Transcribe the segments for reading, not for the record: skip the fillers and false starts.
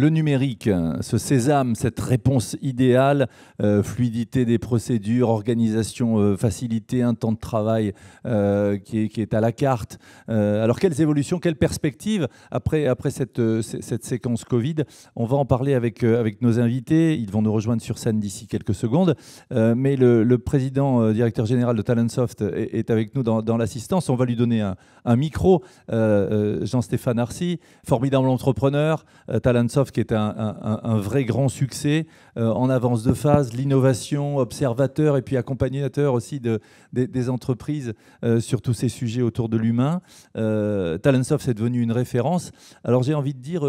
Le numérique, ce sésame, cette réponse idéale, fluidité des procédures, organisation facilitée, un temps de travail qui est à la carte. Alors quelles évolutions, quelles perspectives après cette séquence Covid? On va en parler avec nos invités. Ils vont nous rejoindre sur scène d'ici quelques secondes. Mais le président, directeur général de Talentsoft est avec nous dans l'assistance. On va lui donner un micro. Jean-Stéphane Arcy, formidable entrepreneur. Talentsoft qui est un vrai grand succès, en avance de phase, l'innovation, observateur et puis accompagnateur aussi des entreprises sur tous ces sujets autour de l'humain. Talentsoft, c'est devenu une référence. Alors j'ai envie de dire,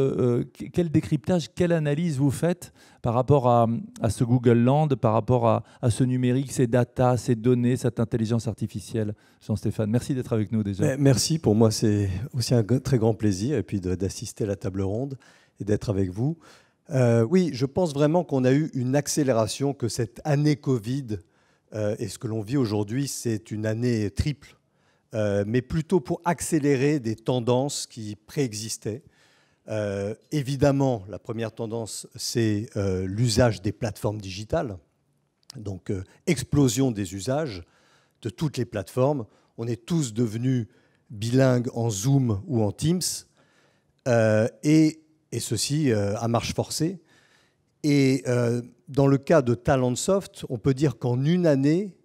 quel décryptage, quelle analyse vous faites par rapport à ce Google Land, par rapport à ce numérique, ces data, ces données, cette intelligence artificielle? Jean-Stéphane, merci d'être avec nous déjà. Merci, pour moi c'est aussi un très grand plaisir et puis d'assister à la table ronde et d'être avec vous. Oui, je pense vraiment qu'on a eu une accélération, que cette année Covid et ce que l'on vit aujourd'hui, c'est une année triple, mais plutôt pour accélérer des tendances qui préexistaient. Évidemment, la première tendance, c'est l'usage des plateformes digitales. Donc, explosion des usages de toutes les plateformes. On est tous devenus bilingues en Zoom ou en Teams, et ceci à marche forcée. Et dans le cas de Talentsoft, on peut dire qu'en une année,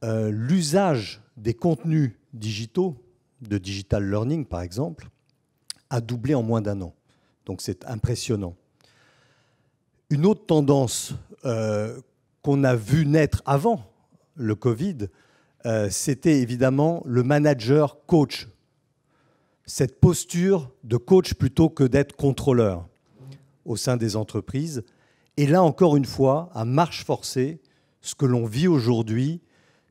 l'usage des contenus digitaux, de digital learning par exemple, a doublé en moins d'un an. Donc c'est impressionnant. Une autre tendance qu'on a vu naître avant le Covid, c'était évidemment le manager coach. Cette posture de coach plutôt que d'être contrôleur au sein des entreprises. Et là, encore une fois, à marche forcée, ce que l'on vit aujourd'hui,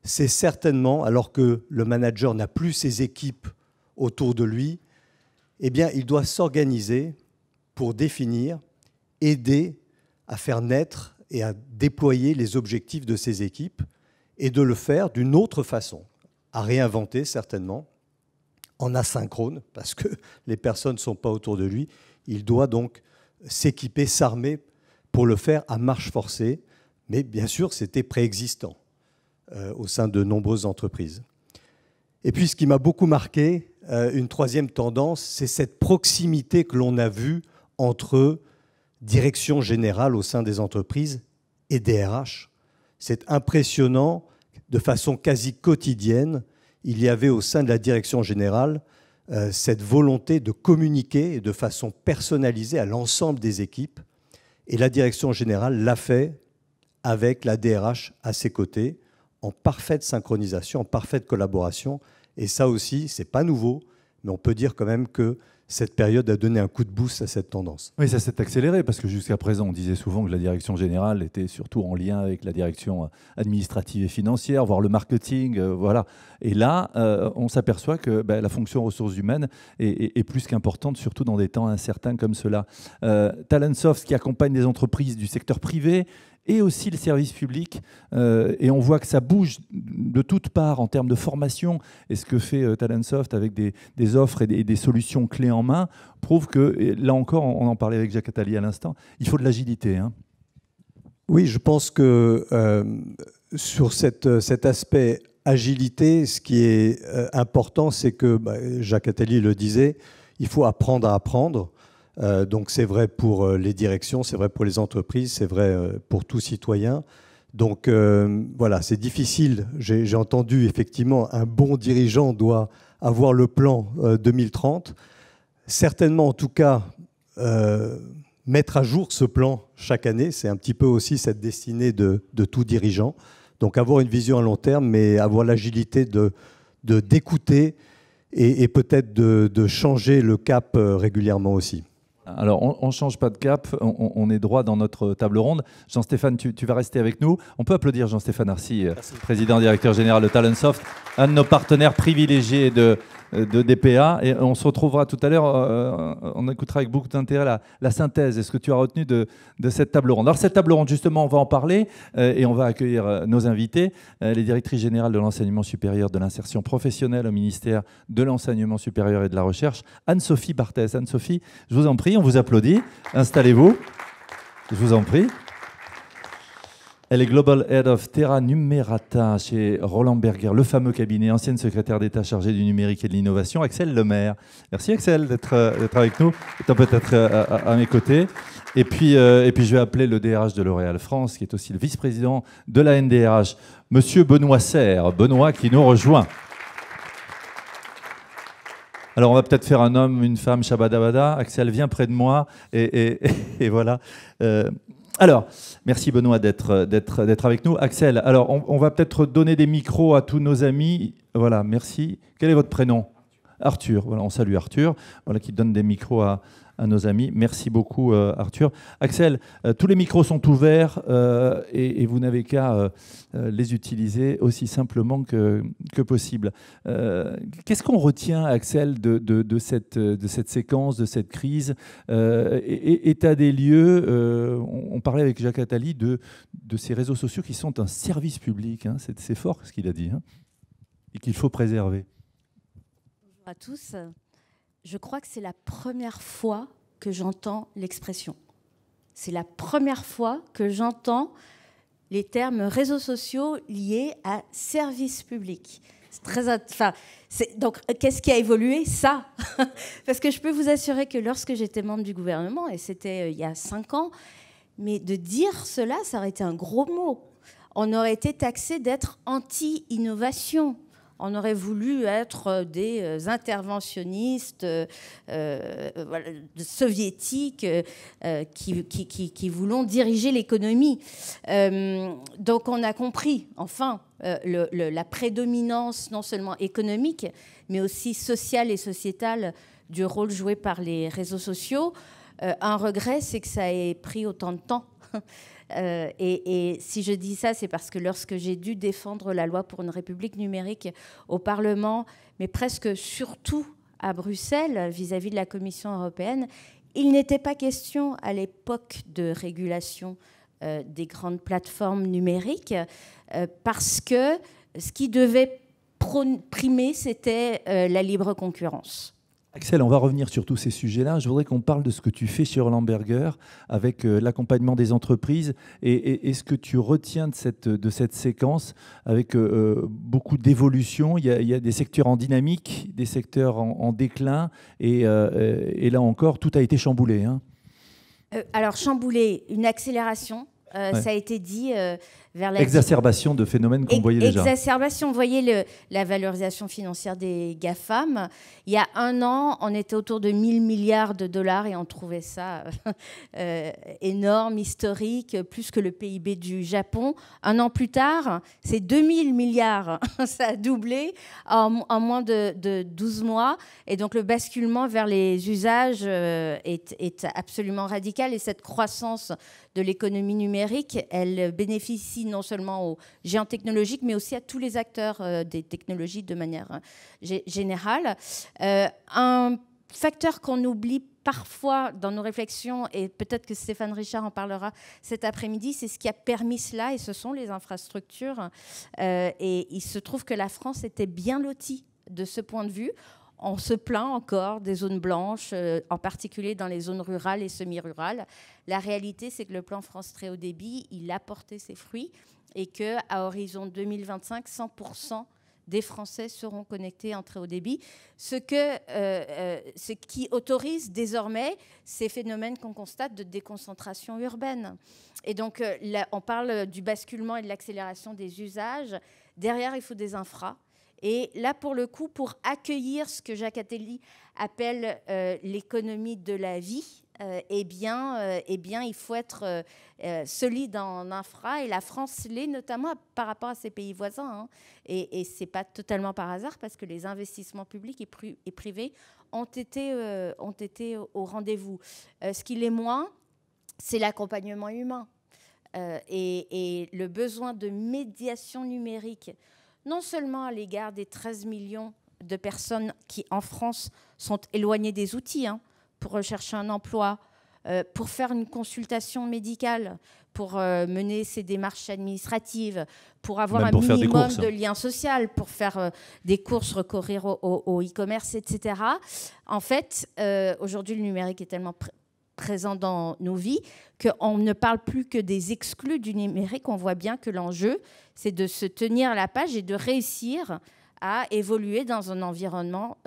c'est certainement, alors que le manager n'a plus ses équipes autour de lui, eh bien, il doit s'organiser pour définir, aider à faire naître et à déployer les objectifs de ses équipes et de le faire d'une autre façon, à réinventer certainement, en asynchrone, parce que les personnes ne sont pas autour de lui. Il doit donc s'équiper, s'armer pour le faire à marche forcée. Mais bien sûr, c'était préexistant au sein de nombreuses entreprises. Et puis, ce qui m'a beaucoup marqué, une troisième tendance, c'est cette proximité que l'on a vue entre direction générale au sein des entreprises et DRH. C'est impressionnant, de façon quasi quotidienne, il y avait au sein de la direction générale cette volonté de communiquer de façon personnalisée à l'ensemble des équipes. Et la direction générale l'a fait avec la DRH à ses côtés, en parfaite synchronisation, en parfaite collaboration. Et ça aussi, ce n'est pas nouveau, mais on peut dire quand même que cette période a donné un coup de boost à cette tendance. Oui, ça s'est accéléré parce que jusqu'à présent, on disait souvent que la direction générale était surtout en lien avec la direction administrative et financière, voire le marketing, voilà. Et là, on s'aperçoit que la fonction ressources humaines est plus qu'importante, surtout dans des temps incertains comme cela. Talentsoft, qui accompagne des entreprises du secteur privé et aussi le service public, et on voit que ça bouge de toutes parts en termes de formation, et ce que fait Talentsoft avec des offres et des solutions clés en main prouve que, là encore, on en parlait avec Jacques Attali à l'instant, il faut de l'agilité. Hein. Oui, je pense que sur cet aspect agilité, ce qui est important, c'est que, Jacques Attali le disait, il faut apprendre à apprendre. Donc c'est vrai pour les directions, c'est vrai pour les entreprises, c'est vrai pour tout citoyen. Donc voilà, c'est difficile. J'ai entendu effectivement, un bon dirigeant doit avoir le plan 2030. Certainement, en tout cas, mettre à jour ce plan chaque année, c'est un petit peu aussi cette destinée de tout dirigeant. Donc avoir une vision à long terme, mais avoir l'agilité d'écouter et peut-être de changer le cap régulièrement aussi. Alors, on ne change pas de cap, on est droit dans notre table ronde. Jean-Stéphane, tu vas rester avec nous. On peut applaudir Jean-Stéphane Arcy, président directeur général de Talentsoft, un de nos partenaires privilégiés de DPA. Et on se retrouvera tout à l'heure, on écoutera avec beaucoup d'intérêt la synthèse et ce que tu as retenu de cette table ronde. Alors, cette table ronde, justement, on va en parler et on va accueillir nos invités, les directrices générales de l'enseignement supérieur, de l'insertion professionnelle au ministère de l'enseignement supérieur et de la recherche, Anne-Sophie Barthès. Anne-Sophie, je vous en prie. prie, on vous applaudit. Installez-vous. Je vous en prie. Elle est Global Head of Terra Numerata chez Roland Berger, le fameux cabinet, ancienne secrétaire d'État chargée du numérique et de l'innovation, Axel Lemaire. Merci Axel d'être avec nous, étant peut-être à mes côtés. Et puis je vais appeler le DRH de L'Oréal France, qui est aussi le vice-président de la NDRH, Monsieur Benoît Serre. Benoît qui nous rejoint. Alors on va peut-être faire un homme, une femme, shabadabada. Axel, viens près de moi et voilà. Alors, merci Benoît d'être avec nous. Axel, alors on va peut-être donner des micros à tous nos amis. Voilà, merci. Quel est votre prénom? Arthur. Voilà, on salue Arthur, voilà, qui donne des micros à nos amis. Merci beaucoup Arthur. Axel, tous les micros sont ouverts et vous n'avez qu'à les utiliser aussi simplement que possible. Qu'est-ce qu'on retient, Axel, de cette séquence, de cette crise? État des lieux, on parlait avec Jacques Attali de ces réseaux sociaux qui sont un service public. Hein. C'est fort ce qu'il a dit, hein, et qu'il faut préserver. Bonjour à tous. Je crois que c'est la première fois que j'entends l'expression. C'est la première fois que j'entends les termes réseaux sociaux liés à service public. C'est très, donc, qu'est-ce qui a évolué? Ça. Parce que je peux vous assurer que lorsque j'étais membre du gouvernement, et c'était il y a 5 ans, mais de dire cela, ça aurait été un gros mot. On aurait été taxé d'être anti-innovation. On aurait voulu être des interventionnistes soviétiques qui voulons diriger l'économie. Donc on a compris, enfin, la prédominance non seulement économique, mais aussi sociale et sociétale du rôle joué par les réseaux sociaux. Un regret, c'est que ça ait pris autant de temps. Et si je dis ça, c'est parce que lorsque j'ai dû défendre la loi pour une république numérique au Parlement, mais presque surtout à Bruxelles, vis-à-vis de la Commission européenne, il n'était pas question à l'époque de régulation des grandes plateformes numériques, parce que ce qui devait primer, c'était la libre concurrence. Axel, on va revenir sur tous ces sujets-là. Je voudrais qu'on parle de ce que tu fais chez Roland Berger avec l'accompagnement des entreprises et ce que tu retiens de cette séquence avec beaucoup d'évolutions. Il y a des secteurs en dynamique, des secteurs en déclin et là encore, tout a été chamboulé. Hein. Alors, chamboulé, une accélération, ça a été dit... vers la exacerbation de phénomènes qu'on voyait déjà. Exacerbation, vous voyez la valorisation financière des GAFAM. Il y a 1 an, on était autour de 1 000 milliards de dollars et on trouvait ça énorme, historique, plus que le PIB du Japon. 1 an plus tard, c'est 2 000 milliards. Ça a doublé en moins de 12 mois. Et donc le basculement vers les usages est absolument radical. Et cette croissance de l'économie numérique, elle bénéficie non seulement aux géants technologiques, mais aussi à tous les acteurs des technologies de manière générale. Un facteur qu'on oublie parfois dans nos réflexions, et peut-être que Stéphane Richard en parlera cet après-midi, c'est ce qui a permis cela, et ce sont les infrastructures. Et il se trouve que la France était bien lotie de ce point de vue. On se plaint encore des zones blanches, en particulier dans les zones rurales et semi-rurales. La réalité, c'est que le plan France Très Haut Débit, il a porté ses fruits et qu'à horizon 2025, 100% des Français seront connectés en très haut débit, ce qui autorise désormais ces phénomènes qu'on constate de déconcentration urbaine. Et donc, là, on parle du basculement et de l'accélération des usages. Derrière, il faut des infras. Et là, pour le coup, pour accueillir ce que Jacques Attali appelle l'économie de la vie, eh bien, il faut être solide en infra. Et la France l'est, notamment par rapport à ses pays voisins. Hein. Et ce n'est pas totalement par hasard, parce que les investissements publics et privés ont été au rendez-vous. Ce qui l'est moins, c'est l'accompagnement humain. Et le besoin de médiation numérique, non seulement à l'égard des 13 millions de personnes qui, en France, sont éloignées des outils pour rechercher un emploi, pour faire une consultation médicale, pour mener ses démarches administratives, pour avoir un minimum de lien social, pour faire des courses, recourir au e-commerce, etc. En fait, aujourd'hui, le numérique est tellement présent dans nos vies, qu'on ne parle plus que des exclus du numérique. On voit bien que l'enjeu, c'est de se tenir la page et de réussir à évoluer dans un environnement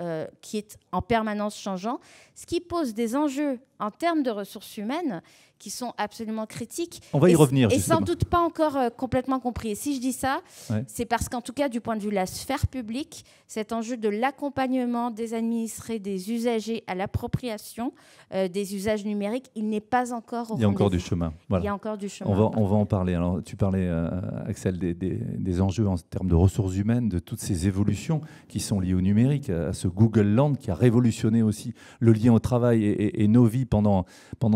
qui est en permanence changeant, ce qui pose des enjeux en termes de ressources humaines qui sont absolument critiques. On va y revenir, et justement. sans doute pas encore complètement compris. Et si je dis ça, ouais, c'est parce qu'en tout cas, du point de vue de la sphère publique, cet enjeu de l'accompagnement des administrés, des usagers à l'appropriation des usages numériques, il n'est pas encore au il y a encore du rendez-vous. chemin. Voilà. Il y a encore du chemin. On va en parler. Alors, tu parlais, Axel, des enjeux en termes de ressources humaines, de toutes ces évolutions qui sont liées au numérique, à ce Google Land qui a révolutionné aussi le lien au travail et nos vies pendant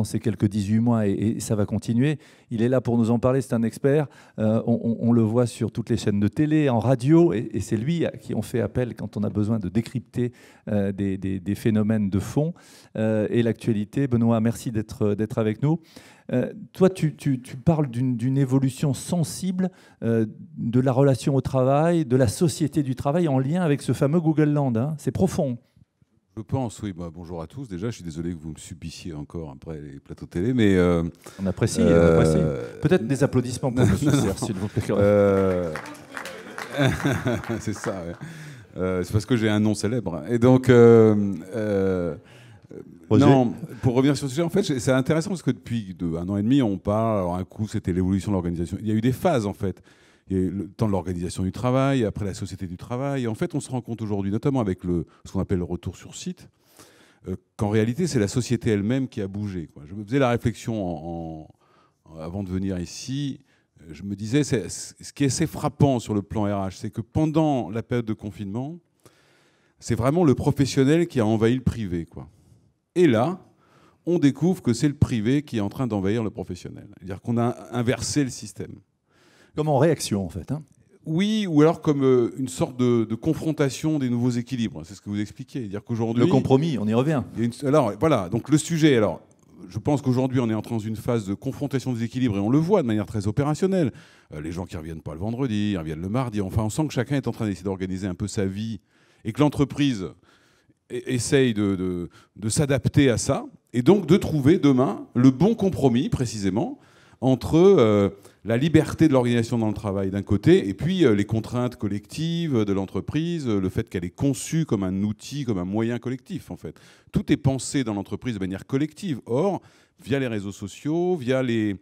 ces quelques 18 mois, et ça va continuer. Il est là pour nous en parler, c'est un expert. On le voit sur toutes les chaînes de télé, en radio, et c'est lui à qui on fait appel quand on a besoin de décrypter des phénomènes de fond et l'actualité. Benoît, merci d'être avec nous. Toi, tu parles d'une évolution sensible de la relation au travail, de la société du travail en lien avec ce fameux Google Land. Hein. C'est profond. Je pense, oui. Bah, bonjour à tous. Déjà, je suis désolé que vous me subissiez encore après les plateaux télé, mais... On apprécie, on apprécie. Peut-être des applaudissements pour M. Serres, s'il vous plaît. C'est ça, ouais. C'est parce que j'ai un nom célèbre. Et donc... non, pour revenir sur le sujet, en fait, c'est intéressant parce que depuis 1 an et demi, on parle. Alors, un coup, c'était l'évolution de l'organisation. Il y a eu des phases, en fait. Il y a eu le temps de l'organisation du travail, après la société du travail. Et en fait, on se rend compte aujourd'hui, notamment avec ce qu'on appelle le retour sur site, qu'en réalité, c'est la société elle-même qui a bougé, quoi. Je me faisais la réflexion avant de venir ici. Je me disais, ce qui est assez frappant sur le plan RH, c'est que pendant la période de confinement, c'est vraiment le professionnel qui a envahi le privé, quoi. Et là, on découvre que c'est le privé qui est en train d'envahir le professionnel. C'est-à-dire qu'on a inversé le système. Comme en réaction, en fait. Hein. Oui, ou alors comme une sorte de confrontation des nouveaux équilibres. C'est ce que vous expliquiez. C'est-à-dire qu'aujourd'hui, le compromis, on y revient. Alors, voilà, donc le sujet... Alors, je pense qu'aujourd'hui, on est entré dans une phase de confrontation des équilibres, et on le voit de manière très opérationnelle. Les gens qui ne reviennent pas le vendredi, ils reviennent le mardi. Enfin, on sent que chacun est en train d'essayer d'organiser un peu sa vie, et que l'entreprise essaye de s'adapter à ça, et donc de trouver demain le bon compromis, précisément, entre la liberté de l'organisation dans le travail d'un côté, et puis les contraintes collectives de l'entreprise, le fait qu'elle est conçue comme un outil, comme un moyen collectif, en fait. Tout est pensé dans l'entreprise de manière collective. Or, via les réseaux sociaux, via les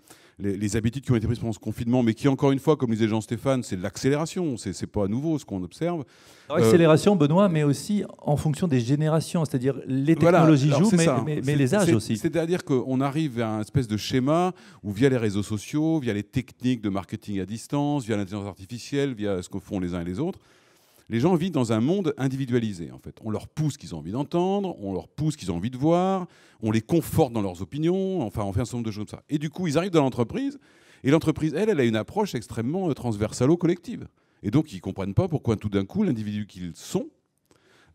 habitudes qui ont été prises pendant ce confinement, mais qui, encore une fois, comme disait Jean-Stéphane, c'est de l'accélération. C'est pas nouveau ce qu'on observe. Accélération, Benoît, mais aussi en fonction des générations, c'est-à-dire les technologies jouent, mais les âges aussi. C'est-à-dire qu'on arrive à un espèce de schéma où, via les réseaux sociaux, via les techniques de marketing à distance, via l'intelligence artificielle, via ce que font les uns et les autres, les gens vivent dans un monde individualisé, en fait. On leur pousse ce qu'ils ont envie d'entendre, on leur pousse ce qu'ils ont envie de voir, on les conforte dans leurs opinions, enfin, on fait un certain nombre de choses comme ça. Et du coup, ils arrivent dans l'entreprise, et l'entreprise, elle a une approche extrêmement transversalo-collective. Et donc, ils ne comprennent pas pourquoi, tout d'un coup, l'individu qu'ils sont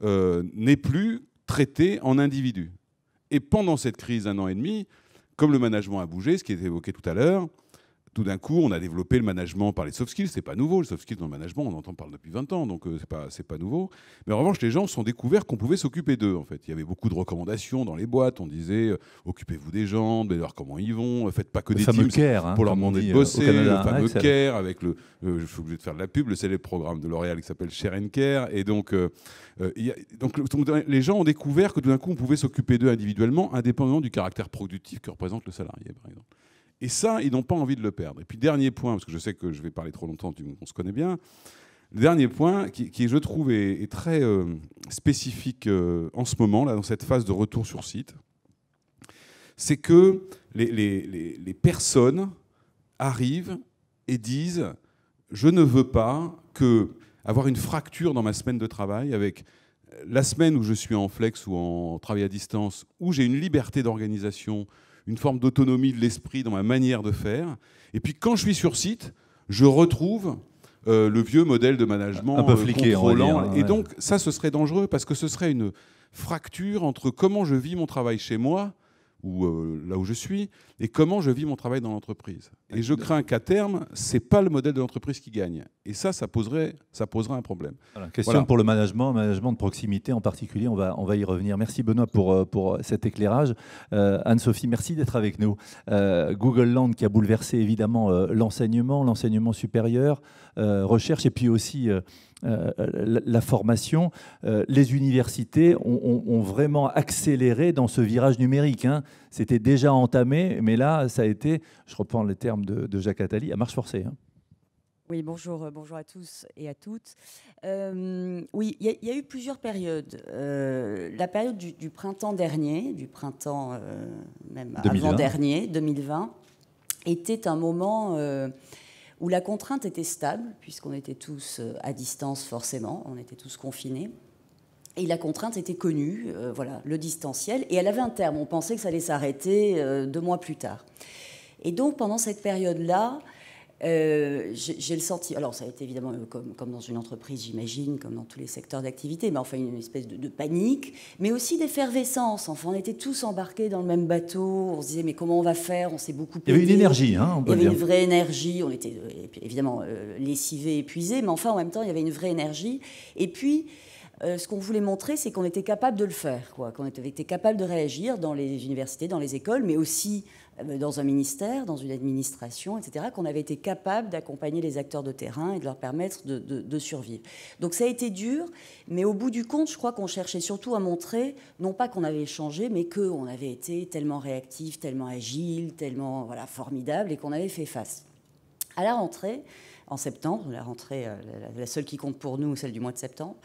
n'est plus traité en individu. Et pendant cette crise d'1 an et demi, comme le management a bougé, ce qui était évoqué tout à l'heure, tout d'un coup, on a développé le management par les soft skills. C'est pas nouveau, le soft skills dans le management, on entend parler depuis 20 ans, donc c'est pas nouveau. Mais en revanche, les gens se sont découverts qu'on pouvait s'occuper d'eux, en fait. Il y avait beaucoup de recommandations dans les boîtes. On disait, occupez-vous des gens, demandez-leur comment ils vont, faites pas que des teams care, pour leur demander de bosser. Le fameux care, avec je suis obligé de faire de la pub, le célèbre programme de L'Oréal qui s'appelle Share and Care. Et donc les gens ont découvert que tout d'un coup, on pouvait s'occuper d'eux individuellement, indépendamment du caractère productif que représente le salarié, par exemple. Et ça, ils n'ont pas envie de le perdre. Et puis, dernier point, parce que je sais que je vais parler trop longtemps, on se connaît bien. Le dernier point, qui je trouve, est très spécifique en ce moment, là, dans cette phase de retour sur site, c'est que les personnes arrivent et disent « Je ne veux pas avoir une fracture dans ma semaine de travail avec la semaine où je suis en flex ou en travail à distance, où j'ai une liberté d'organisation, une forme d'autonomie de l'esprit dans ma manière de faire. Et puis quand je suis sur site, je retrouve le vieux modèle de management un peu fliqué, contrôlant. Ouais. Et donc ça, ce serait dangereux parce que ce serait une fracture entre comment je vis mon travail chez moi, là où je suis, et comment je vis mon travail dans l'entreprise. Et je crains qu'à terme, c'est pas le modèle de l'entreprise qui gagne. Et ça poserait un problème. Voilà, question pour le management de proximité en particulier, on va y revenir. Merci Benoît pour cet éclairage. Anne-Sophie, merci d'être avec nous. Google Land qui a bouleversé évidemment l'enseignement supérieur, recherche et puis aussi la formation. Les universités ont vraiment accéléré dans ce virage numérique. Hein. C'était déjà entamé, mais là, ça a été, je reprends les termes de Jacques Attali, à marche forcée. Hein. Oui, bonjour à tous et à toutes. Oui, il y a eu plusieurs périodes. La période du printemps dernier, du printemps même 2020. avant-dernier, 2020, était un moment où la contrainte était stable, puisqu'on était tous à distance forcément, on était tous confinés. Et la contrainte était connue, voilà, le distanciel, et elle avait un terme. On pensait que ça allait s'arrêter 2 mois plus tard. Et donc, pendant cette période-là, j'ai le senti... Alors, ça a été évidemment comme dans une entreprise, j'imagine, comme dans tous les secteurs d'activité, mais enfin, une espèce de panique, mais aussi d'effervescence. Enfin, on était tous embarqués dans le même bateau. On se disait, mais comment on va faire? On s'est beaucoup pédé. Il y avait une énergie, hein, on peut dire. Il y avait dire. une vraie énergie. On était évidemment lessivés, épuisés, mais enfin, en même temps, il y avait une vraie énergie. Et puis... ce qu'on voulait montrer, c'est qu'on était capable de le faire, quoi, qu'on était capable de réagir dans les universités, dans les écoles, mais aussi dans un ministère, dans une administration, etc., qu'on avait été capable d'accompagner les acteurs de terrain et de leur permettre de survivre. Donc ça a été dur, mais au bout du compte, je crois qu'on cherchait surtout à montrer, non pas qu'on avait changé, mais qu'on avait été tellement réactif, tellement agile, tellement formidable, et qu'on avait fait face. À la rentrée, en septembre, la rentrée, la seule qui compte pour nous, celle du mois de septembre.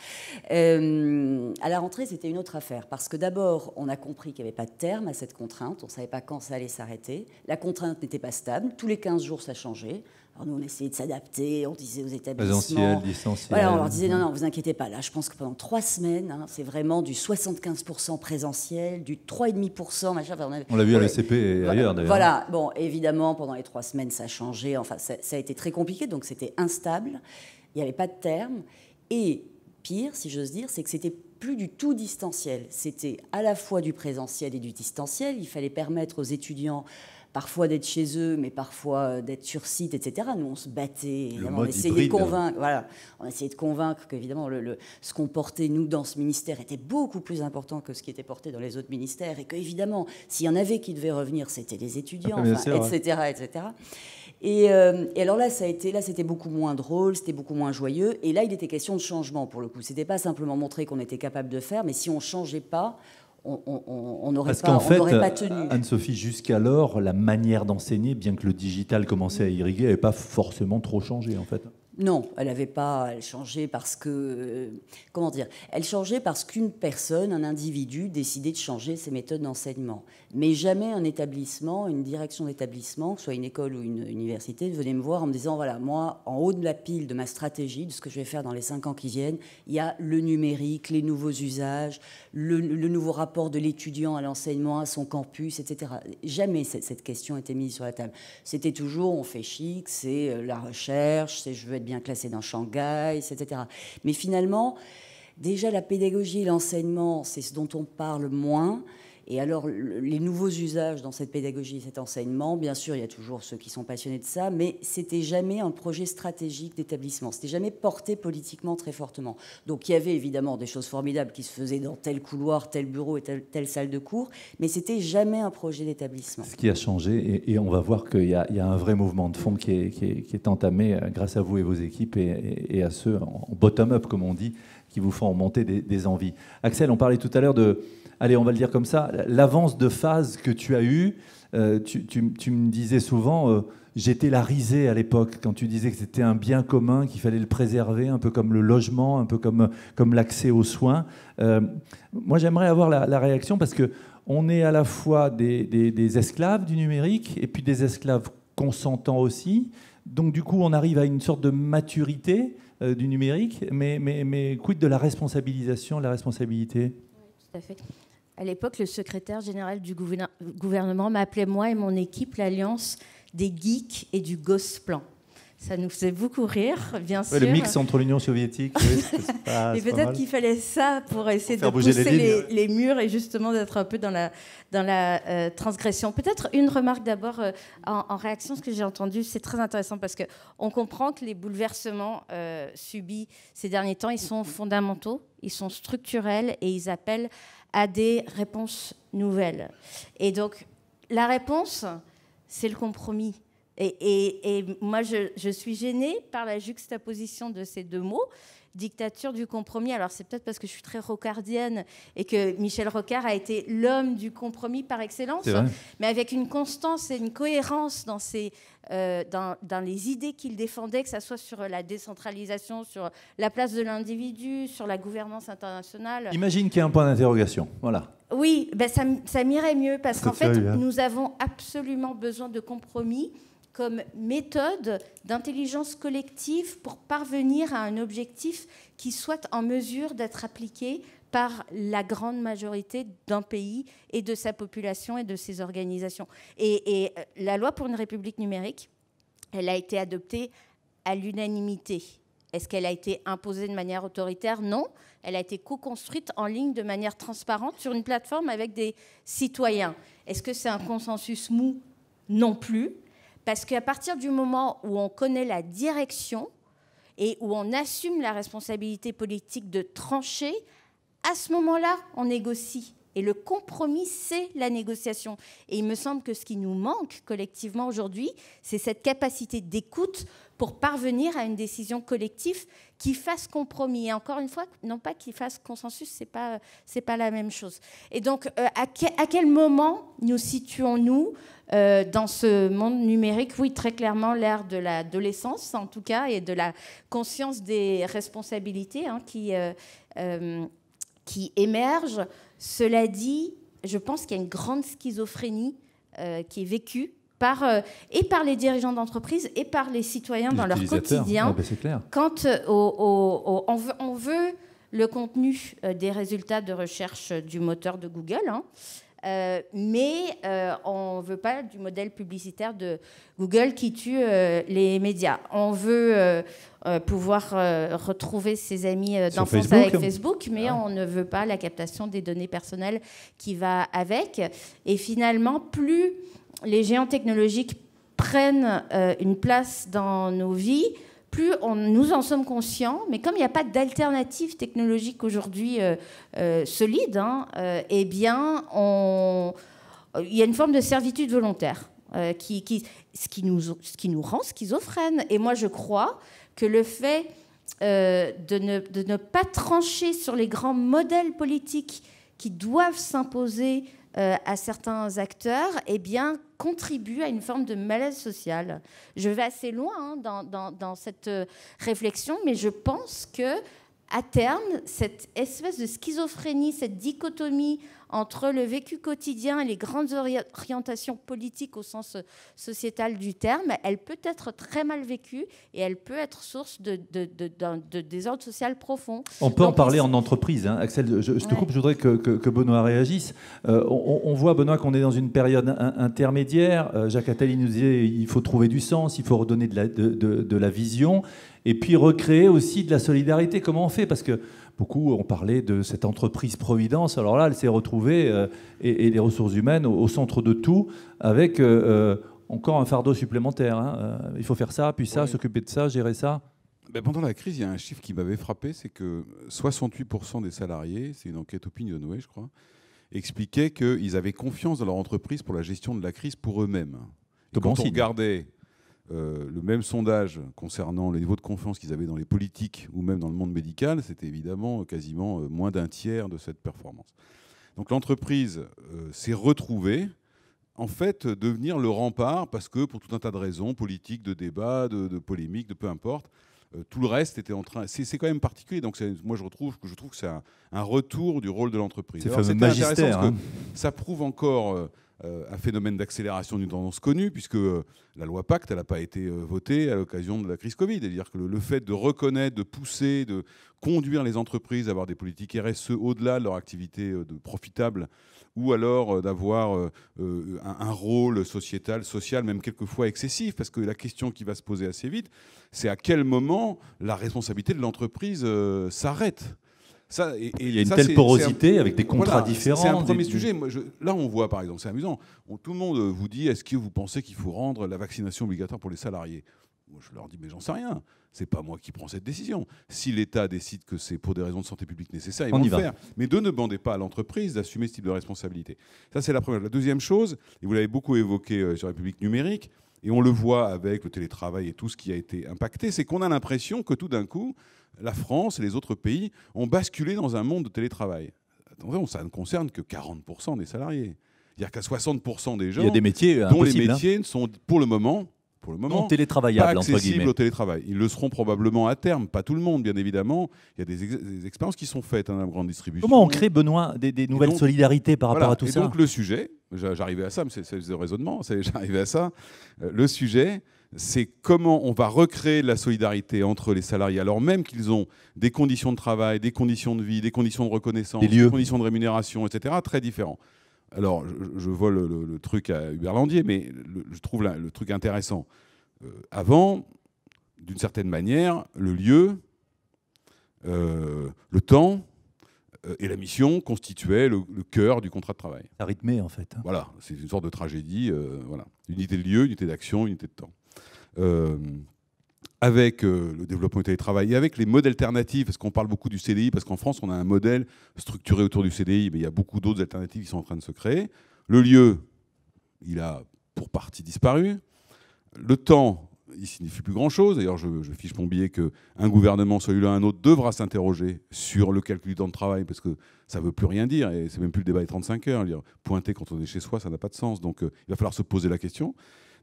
À la rentrée, c'était une autre affaire, parce que d'abord, on a compris qu'il n'y avait pas de terme à cette contrainte, on ne savait pas quand ça allait s'arrêter, la contrainte n'était pas stable, tous les 15 jours, ça changeait. Alors nous, on essayait de s'adapter, on disait aux établissements... Présentiel, distanciel... Voilà, on leur disait, non, vous inquiétez pas, là, je pense que pendant 3 semaines, hein, c'est vraiment du 75% présentiel, du 3,5%, machin... Enfin, on l'a vu à l'ECP et ailleurs, d'ailleurs. Voilà, bon, évidemment, pendant les 3 semaines, ça a changé, enfin, ça a été très compliqué, donc c'était instable, il n'y avait pas de terme, et pire, si j'ose dire, c'est que c'était plus du tout distanciel. C'était à la fois du présentiel et du distanciel, il fallait permettre aux étudiants... parfois d'être chez eux, mais parfois d'être sur site, etc. Nous, on se battait, on essayait de convaincre. Voilà, on essayait de convaincre qu'évidemment, ce qu'on portait, nous, dans ce ministère, était beaucoup plus important que ce qui était porté dans les autres ministères, et qu'évidemment, s'il y en avait qui devaient revenir, c'était les étudiants, etc., etc. Et alors là, c'était beaucoup moins drôle, c'était beaucoup moins joyeux, et là, il était question de changement, pour le coup. C'était pas simplement montrer qu'on était capable de faire, mais si on changeait pas, on n'aurait pas tenu. Anne-Sophie, jusqu'alors, la manière d'enseigner, bien que le digital commençait à irriguer, n'avait pas forcément trop changé, en fait. Non, elle changeait parce que... comment dire? Elle changeait parce qu'une personne, un individu, décidait de changer ses méthodes d'enseignement. Mais jamais un établissement, une direction d'établissement, que ce soit une école ou une université, venait me voir en me disant, voilà, moi, en haut de la pile de ma stratégie, de ce que je vais faire dans les 5 ans qui viennent, il y a le numérique, les nouveaux usages, le nouveau rapport de l'étudiant à l'enseignement, à son campus, etc. Jamais cette question était mise sur la table. C'était toujours, on fait chic, c'est la recherche, c'est je veux être bien classé dans Shanghai, etc. Mais finalement, déjà la pédagogie et l'enseignement, c'est ce dont on parle moins. Et alors, les nouveaux usages dans cette pédagogie et cet enseignement, bien sûr, il y a toujours ceux qui sont passionnés de ça, mais c'était jamais un projet stratégique d'établissement. C'était jamais porté politiquement très fortement. Donc, il y avait évidemment des choses formidables qui se faisaient dans tel couloir, tel bureau et telle salle de cours, mais c'était jamais un projet d'établissement. Ce qui a changé, et on va voir qu'il y a un vrai mouvement de fond qui est entamé grâce à vous et vos équipes et à ceux en bottom-up, comme on dit, qui vous font remonter des envies. Axel, on parlait tout à l'heure de... Allez, on va le dire comme ça, l'avance de phase que tu as eue, tu me disais souvent, j'étais la risée à l'époque, quand tu disais que c'était un bien commun, qu'il fallait le préserver, un peu comme le logement, un peu comme l'accès aux soins. Moi, j'aimerais avoir la réaction, parce qu'on est à la fois des esclaves du numérique, et puis des esclaves consentants aussi. Donc, du coup, on arrive à une sorte de maturité du numérique, mais quid de la responsabilisation, la responsabilité ? Tout à fait. À l'époque, le secrétaire général du gouvernement m'appelait, moi et mon équipe, l'alliance des geeks et du gosplan. Ça nous faisait beaucoup rire, bien sûr. Le mix entre l'Union soviétique. Et peut-être qu'il fallait ça pour essayer de pousser les murs et justement d'être un peu dans la transgression. Peut-être une remarque d'abord en réaction à ce que j'ai entendu. C'est très intéressant parce qu'on comprend que les bouleversements subis ces derniers temps, ils sont fondamentaux, ils sont structurels et ils appellent à des réponses nouvelles. Et donc, la réponse, c'est le compromis. Et moi, je suis gênée par la juxtaposition de ces deux mots, dictature du compromis. Alors, c'est peut-être parce que je suis très rocardienne et que Michel Rocard a été l'homme du compromis par excellence, mais avec une constance et une cohérence dans les idées qu'il défendait, que ce soit sur la décentralisation, sur la place de l'individu, sur la gouvernance internationale. Imagine qu'il y a un point d'interrogation. Voilà. Oui, ben ça m'irait mieux parce qu'en fait, nous avons absolument besoin de compromis comme méthode d'intelligence collective pour parvenir à un objectif qui soit en mesure d'être appliqué par la grande majorité d'un pays et de sa population et de ses organisations. Et la loi pour une république numérique, elle a été adoptée à l'unanimité. Est-ce qu'elle a été imposée de manière autoritaire? Non. Elle a été co-construite en ligne de manière transparente sur une plateforme avec des citoyens. Est-ce que c'est un consensus mou? Non plus. Parce qu'à partir du moment où on connaît la direction et où on assume la responsabilité politique de trancher, à ce moment-là, on négocie. Et le compromis, c'est la négociation. Et il me semble que ce qui nous manque collectivement aujourd'hui, c'est cette capacité d'écoute pour parvenir à une décision collective qui fasse compromis. Et encore une fois, non pas qui fasse consensus, c'est pas la même chose. Et donc, à quel moment nous situons-nous dans ce monde numérique? Oui, très clairement, l'ère de l'adolescence, en tout cas, et de la conscience des responsabilités qui émergent. Cela dit, je pense qu'il y a une grande schizophrénie qui est vécue par les dirigeants d'entreprise et par les citoyens dans leur quotidien. C'est clair. Quand on veut le contenu des résultats de recherche du moteur de Google, mais on ne veut pas du modèle publicitaire de Google qui tue les médias. On veut pouvoir retrouver ses amis d'enfance avec Facebook, mais on ne veut pas la captation des données personnelles qui va avec. Et finalement, plus les géants technologiques prennent une place dans nos vies, plus nous en sommes conscients, mais comme il n'y a pas d'alternative technologique aujourd'hui solide, eh bien, il y a une forme de servitude volontaire, ce qui nous rend schizophrènes. Et moi, je crois que le fait de ne pas trancher sur les grands modèles politiques qui doivent s'imposer à certains acteurs, eh bien, contribue à une forme de malaise social. Je vais assez loin dans cette réflexion, mais je pense que à terme, cette espèce de schizophrénie, cette dichotomie entre le vécu quotidien et les grandes orientations politiques au sens sociétal du terme, elle peut être très mal vécue et elle peut être source d'un désordre social profond. On peut en parler en entreprise. Axel, je te coupe, je voudrais que Benoît réagisse. On voit, Benoît, qu'on est dans une période intermédiaire. Jacques Attali nous disait qu'il faut trouver du sens, il faut redonner de la vision et puis recréer aussi de la solidarité. Comment on fait? Parce que beaucoup ont parlé de cette entreprise Providence. Alors là, elle s'est retrouvée, et les ressources humaines, au centre de tout, avec encore un fardeau supplémentaire. Il faut faire ça, puis ça, s'occuper de ça, gérer ça. Pendant la crise, il y a un chiffre qui m'avait frappé, c'est que 68% des salariés, c'est une enquête Opinionway, je crois, expliquaient qu'ils avaient confiance dans leur entreprise pour la gestion de la crise pour eux-mêmes. Et quand on regardait le même sondage concernant le niveau de confiance qu'ils avaient dans les politiques ou même dans le monde médical, c'était évidemment quasiment moins d'un tiers de cette performance. Donc l'entreprise s'est retrouvée en fait devenir le rempart parce que pour tout un tas de raisons politiques, de débats, de polémiques, de peu importe, tout le reste était en train. C'est quand même particulier. Donc moi je trouve que c'est un retour du rôle de l'entreprise. C'est fameux magistère. Ça prouve encore un phénomène d'accélération d'une tendance connue, puisque la loi Pacte, elle n'a pas été votée à l'occasion de la crise Covid. C'est-à-dire que le fait de reconnaître, de pousser, de conduire les entreprises à avoir des politiques RSE au-delà de leur activité profitable, ou alors d'avoir un rôle sociétal, social, même quelquefois excessif, parce que la question qui va se poser assez vite, c'est à quel moment la responsabilité de l'entreprise s'arrête. Il y a une telle porosité avec des contrats différents. C'est un premier sujet. Là, on voit, par exemple, c'est amusant, tout le monde vous dit, est-ce que vous pensez qu'il faut rendre la vaccination obligatoire pour les salariés ? Moi, je leur dis, mais j'en sais rien. C'est pas moi qui prends cette décision. Si l'État décide que c'est pour des raisons de santé publique nécessaires, ils vont le faire. Mais ne demandez pas à l'entreprise d'assumer ce type de responsabilité. Ça, c'est la première. La deuxième chose, et vous l'avez beaucoup évoqué sur la République numérique, et on le voit avec le télétravail et tout ce qui a été impacté, c'est qu'on a l'impression que tout d'un coup, la France et les autres pays ont basculé dans un monde de télétravail. Attention, ça ne concerne que 40% des salariés. C'est-à-dire qu'à 60% des gens, il y a des métiers dont les métiers sont pour le moment non télétravaillables, pas accessibles entre guillemets. au télétravail. Ils le seront probablement à terme, pas tout le monde, bien évidemment. Il y a des expériences qui sont faites dans la grande distribution. Comment on crée, Benoît, des nouvelles solidarités par rapport à tout ça ? Et donc le sujet, j'arrivais à ça, mais c'est le raisonnement, j'arrivais à ça. Le sujet, c'est comment on va recréer de la solidarité entre les salariés, alors même qu'ils ont des conditions de travail, des conditions de vie, des conditions de reconnaissance, des conditions de rémunération, etc., très différents. Alors, je vole le truc à Hubert Landier, mais je trouve le truc intéressant. Avant, d'une certaine manière, le lieu, le temps et la mission constituaient le cœur du contrat de travail. Ça rythmé, en fait. Voilà, c'est une sorte de tragédie. Voilà. Unité de lieu, unité d'action, unité de temps. Avec le développement du télétravail et avec les modes alternatifs, parce qu'on parle beaucoup du CDI, parce qu'en France, on a un modèle structuré autour du CDI, mais il y a beaucoup d'autres alternatives qui sont en train de se créer. Le lieu, il a pour partie disparu. Le temps, il signifie plus grand-chose. D'ailleurs, je fiche mon billet qu'un gouvernement, celui-là un autre, devra s'interroger sur le calcul du temps de travail, parce que ça ne veut plus rien dire, et c'est même plus le débat des 35 heures. Pointer quand on est chez soi, ça n'a pas de sens. Donc, il va falloir se poser la question.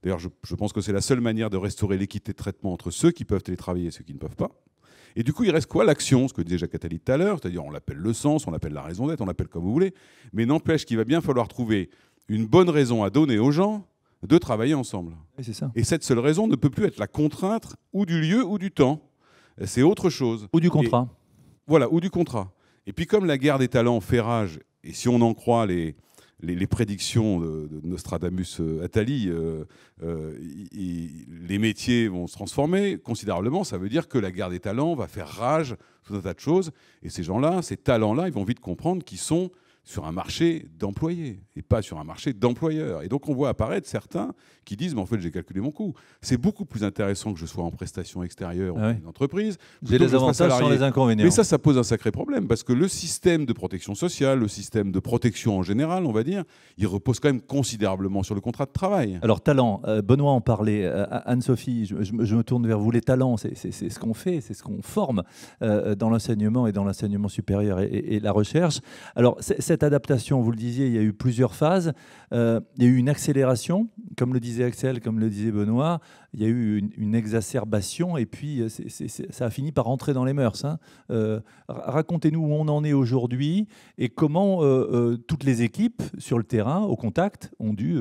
D'ailleurs, je pense que c'est la seule manière de restaurer l'équité de traitement entre ceux qui peuvent télétravailler et ceux qui ne peuvent pas. Et du coup, il reste quoi ? L'action, ce que disait Jacques Attali tout à l'heure, c'est-à-dire on l'appelle le sens, on l'appelle la raison d'être, on l'appelle comme vous voulez, mais n'empêche qu'il va bien falloir trouver une bonne raison à donner aux gens de travailler ensemble. Oui, c'est ça. Et cette seule raison ne peut plus être la contrainte ou du lieu ou du temps. C'est autre chose. Ou du contrat. Voilà, ou du contrat. Et puis comme la guerre des talents fait rage, et si on en croit les prédictions de Nostradamus Attali, les métiers vont se transformer considérablement. Ça veut dire que la guerre des talents va faire rage, tout un tas de choses. Et ces gens-là, ces talents-là, ils vont vite comprendre qu'ils sont sur un marché d'employés et pas sur un marché d'employeurs. Et donc on voit apparaître certains qui disent « mais en fait j'ai calculé mon coût. C'est beaucoup plus intéressant que je sois en prestation extérieure ou dans une entreprise. J'ai les avantages sans les inconvénients. » Mais ça pose un sacré problème parce que le système de protection sociale, le système de protection en général, on va dire, il repose quand même considérablement sur le contrat de travail. Alors talent, Benoît en parlait, Anne-Sophie, je me tourne vers vous. Les talents, c'est ce qu'on fait, c'est ce qu'on forme dans l'enseignement et dans l'enseignement supérieur et la recherche. Alors cette adaptation, vous le disiez, il y a eu plusieurs phases. Il y a eu une accélération, comme le disait Axel, comme le disait Benoît. Il y a eu une exacerbation et puis ça a fini par rentrer dans les mœurs. Hein. Racontez-nous où on en est aujourd'hui et comment toutes les équipes sur le terrain, au contact, ont dû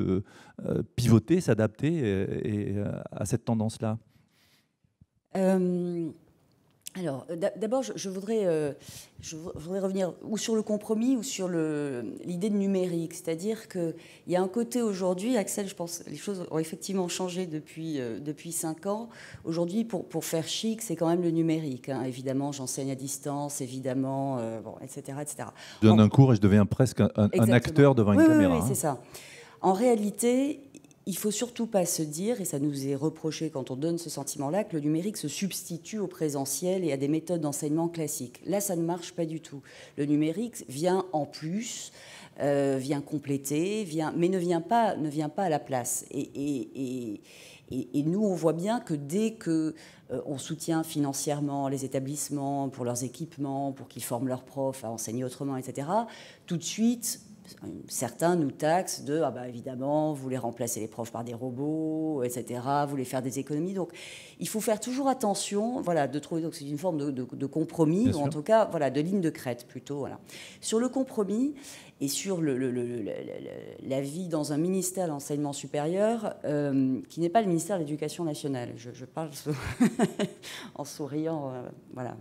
pivoter, s'adapter à cette tendance-là. Alors, d'abord, je voudrais revenir ou sur le compromis ou sur l'idée de numérique. C'est-à-dire qu'il y a un côté aujourd'hui, Axel, je pense les choses ont effectivement changé depuis 5 ans. Aujourd'hui, pour faire chic, c'est quand même le numérique. Hein. Évidemment, j'enseigne à distance, évidemment, etc., etc. Je donne un cours et je deviens presque un acteur devant une caméra. Oui, c'est ça. En réalité, il ne faut surtout pas se dire, et ça nous est reproché quand on donne ce sentiment-là, que le numérique se substitue au présentiel et à des méthodes d'enseignement classiques. Là, ça ne marche pas du tout. Le numérique vient en plus, vient compléter, mais ne vient pas à la place. Et nous, on voit bien que dès qu'on soutient financièrement les établissements pour leurs équipements, pour qu'ils forment leurs profs à enseigner autrement, etc., tout de suite, Certains nous taxent de, évidemment, vous voulez remplacer les profs par des robots, etc., vous voulez faire des économies. Donc, il faut faire toujours attention, voilà, de trouver, donc c'est une forme de compromis, ou en tout cas, voilà, de ligne de crête, plutôt, voilà. Sur le compromis et sur la vie dans un ministère de l'enseignement supérieur, qui n'est pas le ministère de l'Éducation nationale. Je parle en souriant, voilà.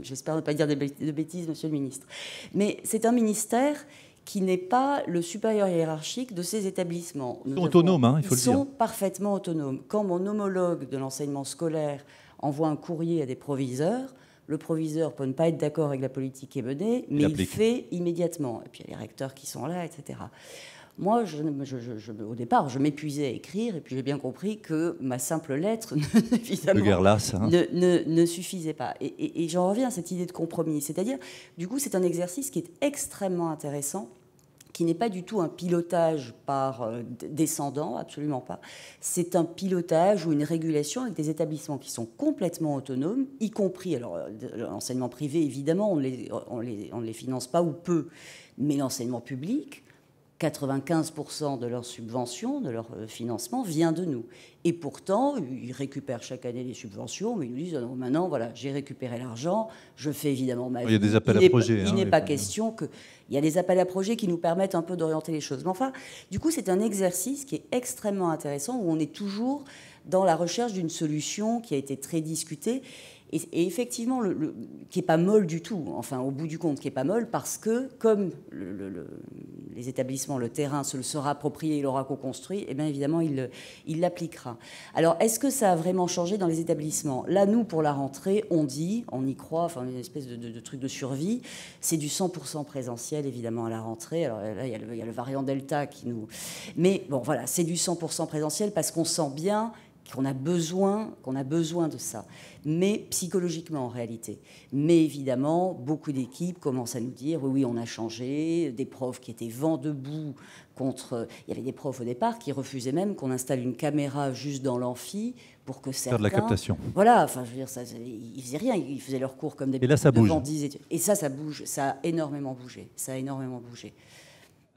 J'espère ne pas dire de bêtises, monsieur le ministre. Mais c'est un ministère qui n'est pas le supérieur hiérarchique de ces établissements. Ils sont autonomes, hein, il faut le dire. Ils sont parfaitement autonomes. Quand mon homologue de l'enseignement scolaire envoie un courrier à des proviseurs, le proviseur peut ne pas être d'accord avec la politique qui est menée, mais il fait immédiatement. Et puis il y a les recteurs qui sont là, etc. Moi, au départ, je m'épuisais à écrire, et puis j'ai bien compris que ma simple lettre, évidemment, ne suffisait pas. Et j'en reviens à cette idée de compromis. C'est-à-dire, du coup, c'est un exercice qui est extrêmement intéressant, qui n'est pas du tout un pilotage par descendant, absolument pas. C'est un pilotage ou une régulation avec des établissements qui sont complètement autonomes, y compris, alors l'enseignement privé, évidemment, on ne les finance pas ou peu, mais l'enseignement public, 95% de leur subvention, de leur financement vient de nous. Et pourtant, ils récupèrent chaque année les subventions, mais ils nous disent non, maintenant, voilà, j'ai récupéré l'argent, je fais évidemment ma vie. Il y a des appels à projets. Il n'est pas question que... Il y a des appels à projets qui nous permettent un peu d'orienter les choses. Mais enfin, du coup, c'est un exercice qui est extrêmement intéressant, où on est toujours dans la recherche d'une solution qui a été très discutée. Et effectivement, qui n'est pas molle du tout, enfin au bout du compte, qui n'est pas molle, parce que comme les établissements, le terrain se le sera approprié, il l'aura co-construit, et bien évidemment, il l'appliquera. Alors, est-ce que ça a vraiment changé dans les établissements? Là, nous, pour la rentrée, on y croit, enfin une espèce de truc de survie, c'est du 100% présentiel, évidemment, à la rentrée. Alors là, il y a le variant Delta qui nous... Mais bon, voilà, c'est du 100% présentiel parce qu'on sent bien qu'on a besoin de ça, mais psychologiquement en réalité. Mais évidemment, beaucoup d'équipes commencent à nous dire oui, on a changé, des profs qui étaient vent debout contre... Il y avait des profs au départ qui refusaient même qu'on installe une caméra juste dans l'amphi pour que certains... Faire de la captation. Voilà, enfin, je veux dire, ils faisaient rien, ils faisaient leurs cours comme d'habitude. Et là, ça bouge. Et ça bouge, ça a énormément bougé,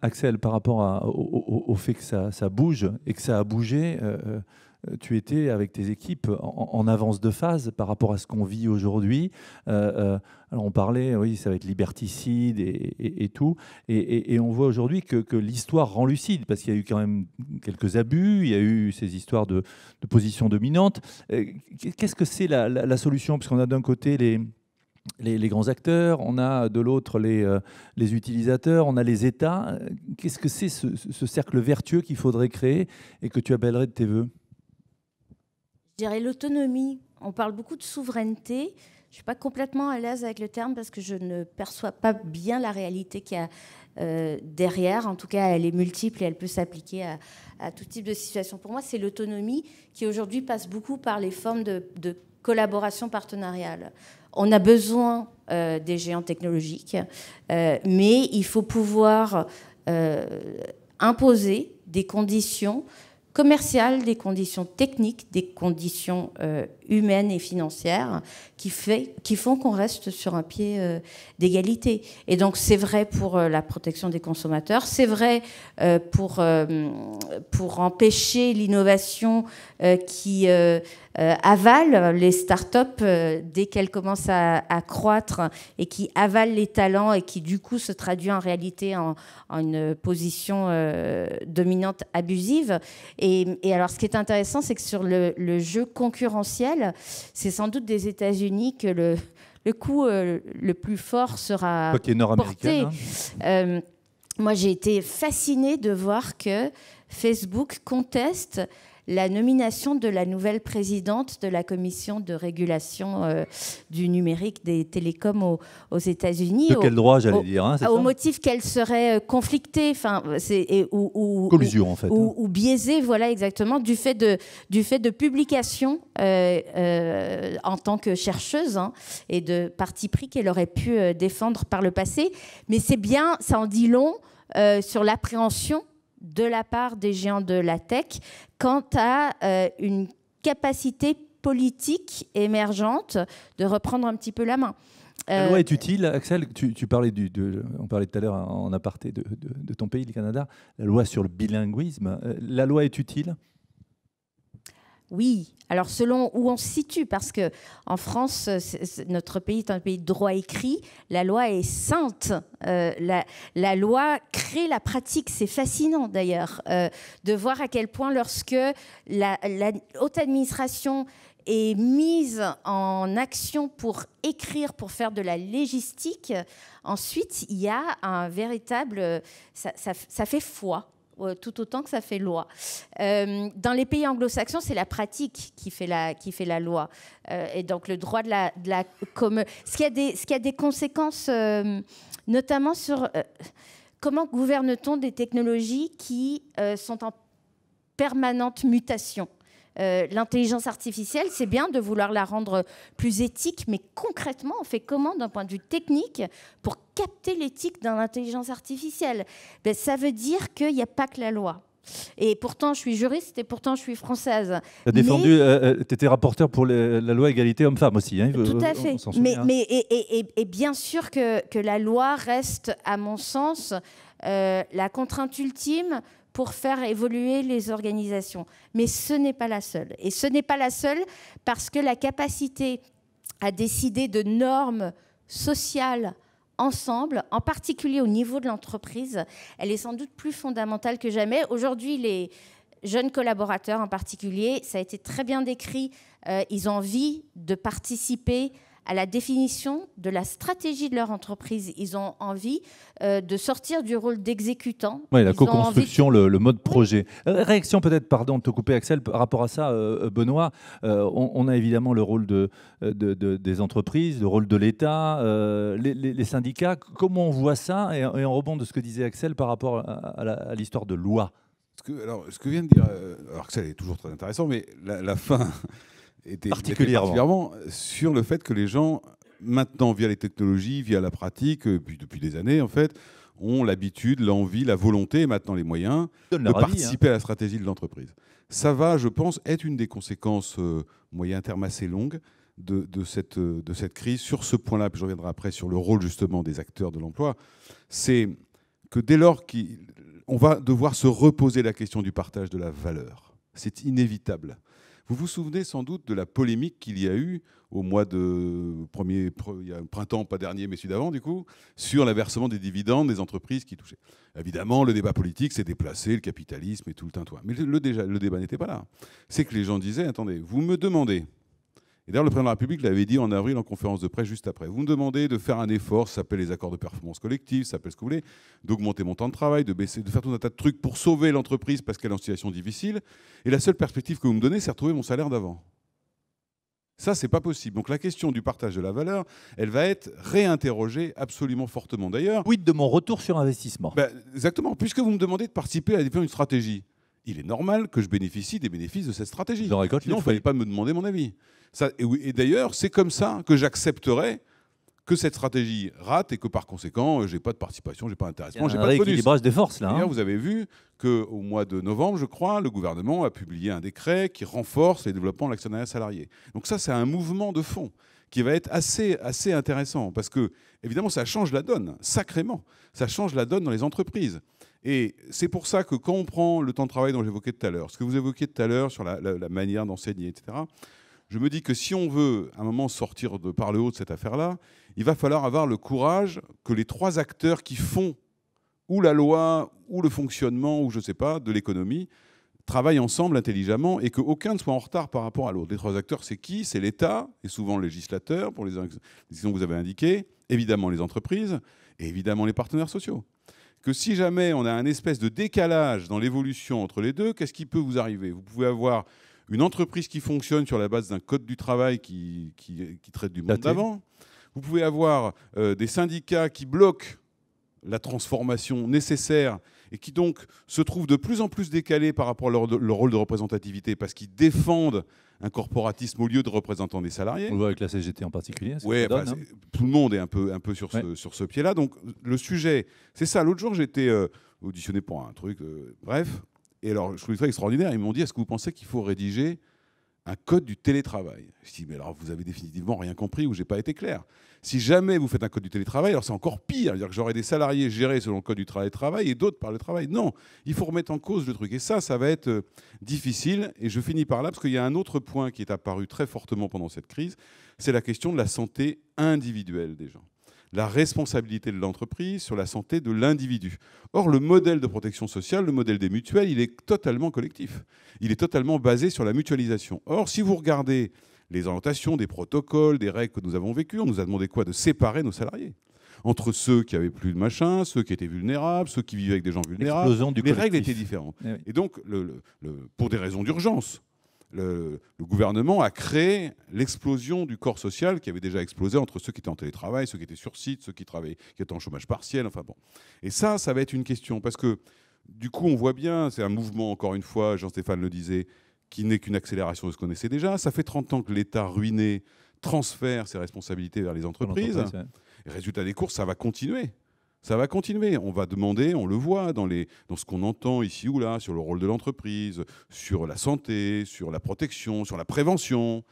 Axel, par rapport au fait que ça bouge et que ça a bougé... tu étais avec tes équipes en avance de phase par rapport à ce qu'on vit aujourd'hui. Alors on parlait, oui, ça va être liberticide et tout. Et on voit aujourd'hui que l'histoire rend lucide, parce qu'il y a eu quand même quelques abus, il y a eu ces histoires de position dominante. Qu'est-ce que c'est la solution? Parce qu'on a d'un côté les grands acteurs, on a de l'autre les utilisateurs, on a les États. Qu'est-ce que c'est ce cercle vertueux qu'il faudrait créer et que tu appellerais de tes voeux? Je dirais l'autonomie. On parle beaucoup de souveraineté. Je ne suis pas complètement à l'aise avec le terme parce que je ne perçois pas bien la réalité qu'il y a derrière. En tout cas, elle est multiple et elle peut s'appliquer à tout type de situation. Pour moi, c'est l'autonomie qui aujourd'hui passe beaucoup par les formes de collaboration partenariale. On a besoin des géants technologiques, mais il faut pouvoir imposer des conditions commerciales, des conditions techniques, des conditions humaines et financières qui font qu'on reste sur un pied d'égalité. Et donc c'est vrai pour la protection des consommateurs, c'est vrai pour empêcher l'innovation qui avale les startups dès qu'elles commencent à croître et qui avalent les talents et qui du coup se traduit en réalité en une position dominante abusive. Et alors ce qui est intéressant, c'est que sur le jeu concurrentiel, c'est sans doute des États-Unis que le coup le plus fort sera porté. Hein. Moi, j'ai été fascinée de voir que Facebook conteste la nomination de la nouvelle présidente de la commission de régulation du numérique des télécoms aux États-Unis. De quel droit, j'allais dire, hein, au motif qu'elle serait conflictée, collusion en fait, ou biaisée, voilà exactement, du fait de publications en tant que chercheuse et de parti pris qu'elle aurait pu défendre par le passé. Mais c'est bien, ça en dit long sur l'appréhension de la part des géants de la tech quant à une capacité politique émergente de reprendre un petit peu la main. La loi est utile, Axel. On parlait tout à l'heure en aparté de ton pays, le Canada. La loi sur le bilinguisme. La loi est utile ? Oui, alors selon où on se situe, parce que en France, notre pays est un pays de droit écrit, la loi est sainte. La loi crée la pratique, c'est fascinant d'ailleurs, de voir à quel point lorsque la haute administration est mise en action pour écrire, pour faire de la légistique, ensuite il y a un véritable... ça fait foi. Tout autant que ça fait loi. Dans les pays anglo-saxons, c'est la pratique qui fait la loi. Et donc le droit de la ce qui a des conséquences, notamment sur comment gouverne-t-on des technologies qui sont en permanente mutation. L'intelligence artificielle, c'est bien de vouloir la rendre plus éthique, mais concrètement, on fait comment d'un point de vue technique pour capter l'éthique dans l'intelligence artificielle ? Ben, ça veut dire qu'il n'y a pas que la loi. Et pourtant, je suis juriste et pourtant, je suis française. Tu as défendu, tu étais rapporteur pour la loi égalité homme-femme aussi. Hein, tout à fait. Et bien sûr que la loi reste, à mon sens, la contrainte ultime pour faire évoluer les organisations. Mais ce n'est pas la seule. Et ce n'est pas la seule parce que la capacité à décider de normes sociales ensemble, en particulier au niveau de l'entreprise, elle est sans doute plus fondamentale que jamais. Aujourd'hui, les jeunes collaborateurs en particulier, ça a été très bien décrit, ils ont envie de participer à la définition de la stratégie de leur entreprise. Ils ont envie de sortir du rôle d'exécutant. Oui, la co-construction, le mode projet. Réaction peut-être, pardon de te couper Axel, par rapport à ça, Benoît, on a évidemment le rôle des entreprises, le rôle de l'État, les syndicats. Comment on voit ça et on rebond de ce que disait Axel par rapport à l'histoire de loi. Ce que vient de dire Axel est toujours très intéressant, mais la fin... était particulièrement sur le fait que les gens, maintenant, via les technologies, via la pratique, depuis des années, en fait, ont l'habitude, l'envie, la volonté, et maintenant les moyens, de participer à la stratégie de l'entreprise. Ça va, je pense, être une des conséquences moyen-terme assez longues de cette crise. Sur ce point-là, puis je reviendrai après sur le rôle, justement, des acteurs de l'emploi, c'est que dès lors qu'on va devoir se reposer la question du partage de la valeur. C'est inévitable. Vous vous souvenez sans doute de la polémique qu'il y a eu au mois de il y a un printemps, pas dernier, mais celui d'avant, du coup, sur le versement des dividendes des entreprises qui touchaient. Évidemment, le débat politique s'est déplacé, le capitalisme et tout le tintouin. Mais le débat n'était pas là. C'est que les gens disaient, attendez, vous me demandez, et d'ailleurs le président de la République l'avait dit en avril en conférence de presse juste après, vous me demandez de faire un effort, ça s'appelle les accords de performance collective, ça s'appelle ce que vous voulez, d'augmenter mon temps de travail, de faire tout un tas de trucs pour sauver l'entreprise parce qu'elle est en situation difficile, et la seule perspective que vous me donnez, c'est retrouver mon salaire d'avant. Ça, c'est pas possible. Donc la question du partage de la valeur, elle va être réinterrogée absolument fortement. D'ailleurs, de mon retour sur investissement. Exactement. Puisque vous me demandez de participer à la définition d'une stratégie, il est normal que je bénéficie des bénéfices de cette stratégie. Sinon, il ne fallait pas me demander mon avis. Et d'ailleurs, c'est comme ça que j'accepterais que cette stratégie rate et que par conséquent, je n'ai pas de participation, je n'ai pas d'intéressement, je n'ai pas de bonus. Rééquilibrage des forces, là. D'ailleurs, vous avez vu qu'au mois de novembre, je crois, le gouvernement a publié un décret qui renforce les développements de l'actionnariat salarié. Donc ça, c'est un mouvement de fond qui va être assez intéressant parce que, évidemment, ça change la donne, sacrément. Ça change la donne dans les entreprises. Et c'est pour ça que quand on prend le temps de travail dont j'évoquais tout à l'heure, ce que vous évoquiez tout à l'heure sur la manière d'enseigner, etc., je me dis que si on veut, à un moment, sortir par le haut de cette affaire-là, il va falloir avoir le courage que les trois acteurs qui font ou la loi, ou le fonctionnement, ou je ne sais pas, de l'économie, travaillent ensemble intelligemment et qu'aucun ne soit en retard par rapport à l'autre. Les trois acteurs, c'est qui ? C'est l'État, et souvent le législateur, pour les décisions que vous avez indiquées, évidemment les entreprises, et évidemment les partenaires sociaux. Que si jamais on a un espèce de décalage dans l'évolution entre les deux, qu'est-ce qui peut vous arriver ? Vous pouvez avoir une entreprise qui fonctionne sur la base d'un code du travail qui traite du monde d'avant. Vous pouvez avoir des syndicats qui bloquent la transformation nécessaire et qui donc se trouvent de plus en plus décalés par rapport à leur rôle de représentativité parce qu'ils défendent un corporatisme au lieu de représentants des salariés. On le voit avec la CGT en particulier. Oui, tout le monde est un peu sur ce pied-là. Donc le sujet, c'est ça. L'autre jour, j'étais auditionné pour un truc, bref. Et alors, je trouvais ça extraordinaire. Ils m'ont dit, est-ce que vous pensez qu'il faut rédiger un code du télétravail. Je dis, mais alors vous avez définitivement rien compris ou j'ai pas été clair. Si jamais vous faites un code du télétravail, alors c'est encore pire. C'est-à-dire que j'aurai des salariés gérés selon le code du travail et d'autres par le travail. Non, il faut remettre en cause le truc. Et ça va être difficile. Et je finis par là parce qu'il y a un autre point qui est apparu très fortement pendant cette crise, c'est la question de la santé individuelle des gens. La responsabilité de l'entreprise sur la santé de l'individu. Or, le modèle de protection sociale, le modèle des mutuelles, il est totalement collectif. Il est totalement basé sur la mutualisation. Or, si vous regardez les orientations, des protocoles, des règles que nous avons vécues, on nous a demandé quoi? De séparer nos salariés. Entre ceux qui avaient plus de machin, ceux qui étaient vulnérables, ceux qui vivaient avec des gens vulnérables. Les règles étaient différentes. Oui. Et donc, pour des raisons d'urgence, le gouvernement a créé l'explosion du corps social qui avait déjà explosé entre ceux qui étaient en télétravail, ceux qui étaient sur site, ceux qui étaient en chômage partiel, enfin bon. Et ça va être une question, parce que du coup, on voit bien, c'est un mouvement, encore une fois, Jean-Stéphane le disait, qui n'est qu'une accélération de ce qu'on connaissait déjà. Ça fait 30 ans que l'État ruiné transfère ses responsabilités vers les entreprises. Ouais. Et résultat des courses, ça va continuer. Ça va continuer. On va demander, on le voit dans ce qu'on entend ici ou là, sur le rôle de l'entreprise, sur la santé, sur la protection, sur la prévention,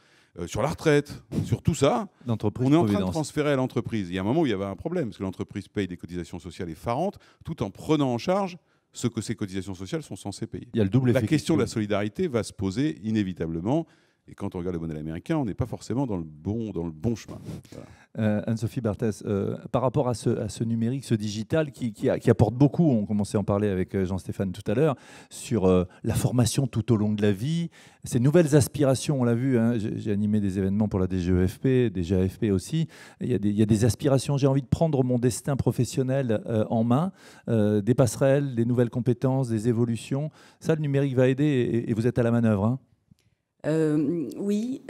sur la retraite, sur tout ça. On est en train de transférer à l'entreprise. Il y a un moment où il y avait un problème, parce que l'entreprise paye des cotisations sociales effarantes, tout en prenant en charge ce que ces cotisations sociales sont censées payer. Il y a le double effet. La question de la solidarité va se poser inévitablement. Et quand on regarde le modèle américain, on n'est pas forcément dans le bon chemin. Voilà. Anne-Sophie Barthès, par rapport à ce numérique, ce digital qui apporte beaucoup, on commençait à en parler avec Jean-Stéphane tout à l'heure, sur la formation tout au long de la vie, ces nouvelles aspirations, on l'a vu, hein, j'ai animé des événements pour la DGEFP, des GAFP aussi, il y a des aspirations, j'ai envie de prendre mon destin professionnel en main, des passerelles, des nouvelles compétences, des évolutions. Ça, le numérique va aider et vous êtes à la manœuvre, hein. Oui,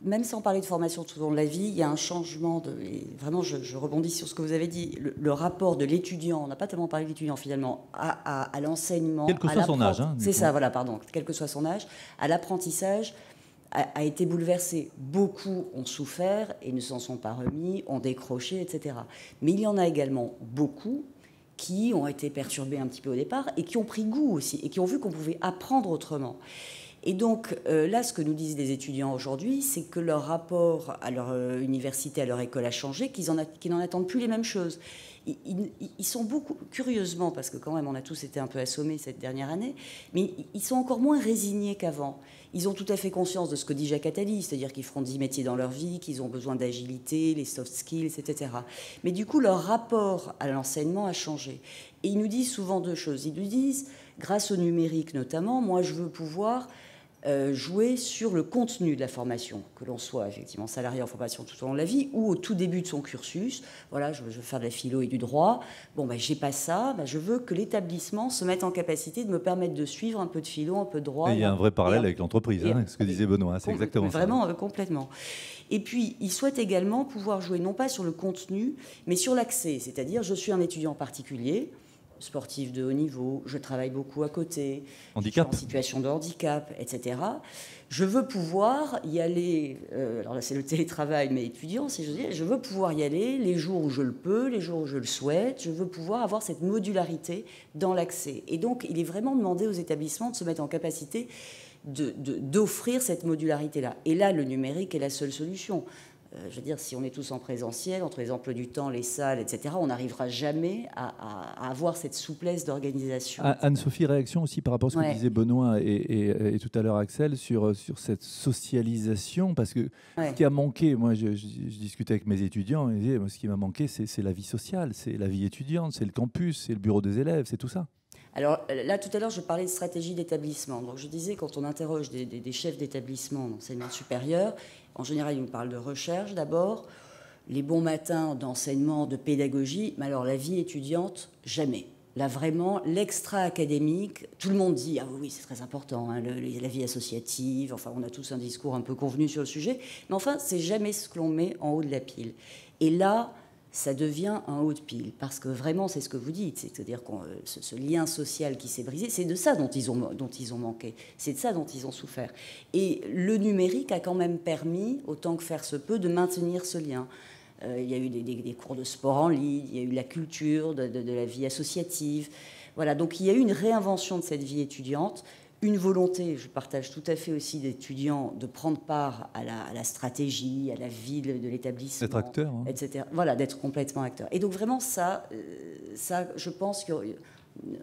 même sans parler de formation tout au long de la vie, il y a un changement et vraiment je rebondis sur ce que vous avez dit, le rapport de l'étudiant, on n'a pas tellement parlé de l'étudiant finalement, à l'enseignement. Quel que soit son âge. Hein, c'est ça, voilà, pardon, quel que soit son âge, à l'apprentissage, a été bouleversé. Beaucoup ont souffert et ne s'en sont pas remis, ont décroché, etc. Mais il y en a également beaucoup qui ont été perturbés un petit peu au départ et qui ont pris goût aussi, et qui ont vu qu'on pouvait apprendre autrement. Et donc là, ce que nous disent les étudiants aujourd'hui, c'est que leur rapport à leur université, à leur école a changé, qu'ils n'en attendent plus les mêmes choses. Ils sont beaucoup, curieusement, parce que quand même on a tous été un peu assommés cette dernière année, mais ils sont encore moins résignés qu'avant. Ils ont tout à fait conscience de ce que dit Jacques Attali, c'est-à-dire qu'ils feront 10 métiers dans leur vie, qu'ils ont besoin d'agilité, les soft skills, etc. Mais du coup, leur rapport à l'enseignement a changé. Et ils nous disent souvent deux choses. Ils nous disent, grâce au numérique notamment, moi je veux pouvoir jouer sur le contenu de la formation, que l'on soit effectivement salarié en formation tout au long de la vie ou au tout début de son cursus. Voilà, je veux faire de la philo et du droit. Bon, j'ai pas ça. Je veux que l'établissement se mette en capacité de me permettre de suivre un peu de philo, un peu de droit. Et il y a un vrai parallèle avec l'entreprise, ce que disait Benoît. C'est exactement ça. Vraiment, complètement. Et puis, ils souhaitent également pouvoir jouer non pas sur le contenu, mais sur l'accès. C'est-à-dire, je suis un étudiant particulier, sportif de haut niveau, je travaille beaucoup à côté, handicap. Je suis en situation de handicap, etc. Je veux pouvoir y aller, alors là c'est le télétravail, mais étudiant, si je veux dire, je veux pouvoir y aller les jours où je le peux, les jours où je le souhaite, je veux pouvoir avoir cette modularité dans l'accès. Et donc, il est vraiment demandé aux établissements de se mettre en capacité d'offrir cette modularité-là. Et là, le numérique est la seule solution. Je veux dire, si on est tous en présentiel, entre les emplois du temps, les salles, etc., on n'arrivera jamais à avoir cette souplesse d'organisation. Anne-Sophie, réaction aussi par rapport à ce que disait Benoît et tout à l'heure Axel sur cette socialisation, parce que ce qui a manqué, moi je discutais avec mes étudiants, et ils disaient, ce qui m'a manqué, c'est la vie sociale, c'est la vie étudiante, c'est le campus, c'est le bureau des élèves, c'est tout ça. Alors là, tout à l'heure, je parlais de stratégie d'établissement. Donc je disais, quand on interroge des chefs d'établissement d'enseignement supérieur, en général, ils nous parlent de recherche d'abord, les bons matins d'enseignement, de pédagogie, mais alors la vie étudiante, jamais. Là, vraiment, l'extra-académique, tout le monde dit « Ah oui, c'est très important, hein, la vie associative », enfin, on a tous un discours un peu convenu sur le sujet, mais enfin, c'est jamais ce que l'on met en haut de la pile. Et là, ça devient un haut de pile, parce que vraiment, c'est ce que vous dites, c'est-à-dire que ce lien social qui s'est brisé, c'est de ça dont ils ont manqué, c'est de ça dont ils ont souffert. Et le numérique a quand même permis, autant que faire se peut, de maintenir ce lien. Il y a eu des cours de sport en ligne, il y a eu la culture de la vie associative. Voilà, donc il y a eu une réinvention de cette vie étudiante, une volonté, je partage tout à fait aussi d'étudiants, de prendre part à la stratégie, à la vie de l'établissement. D'être acteur. Hein. Etc. Voilà, d'être complètement acteur. Et donc vraiment ça, je pense que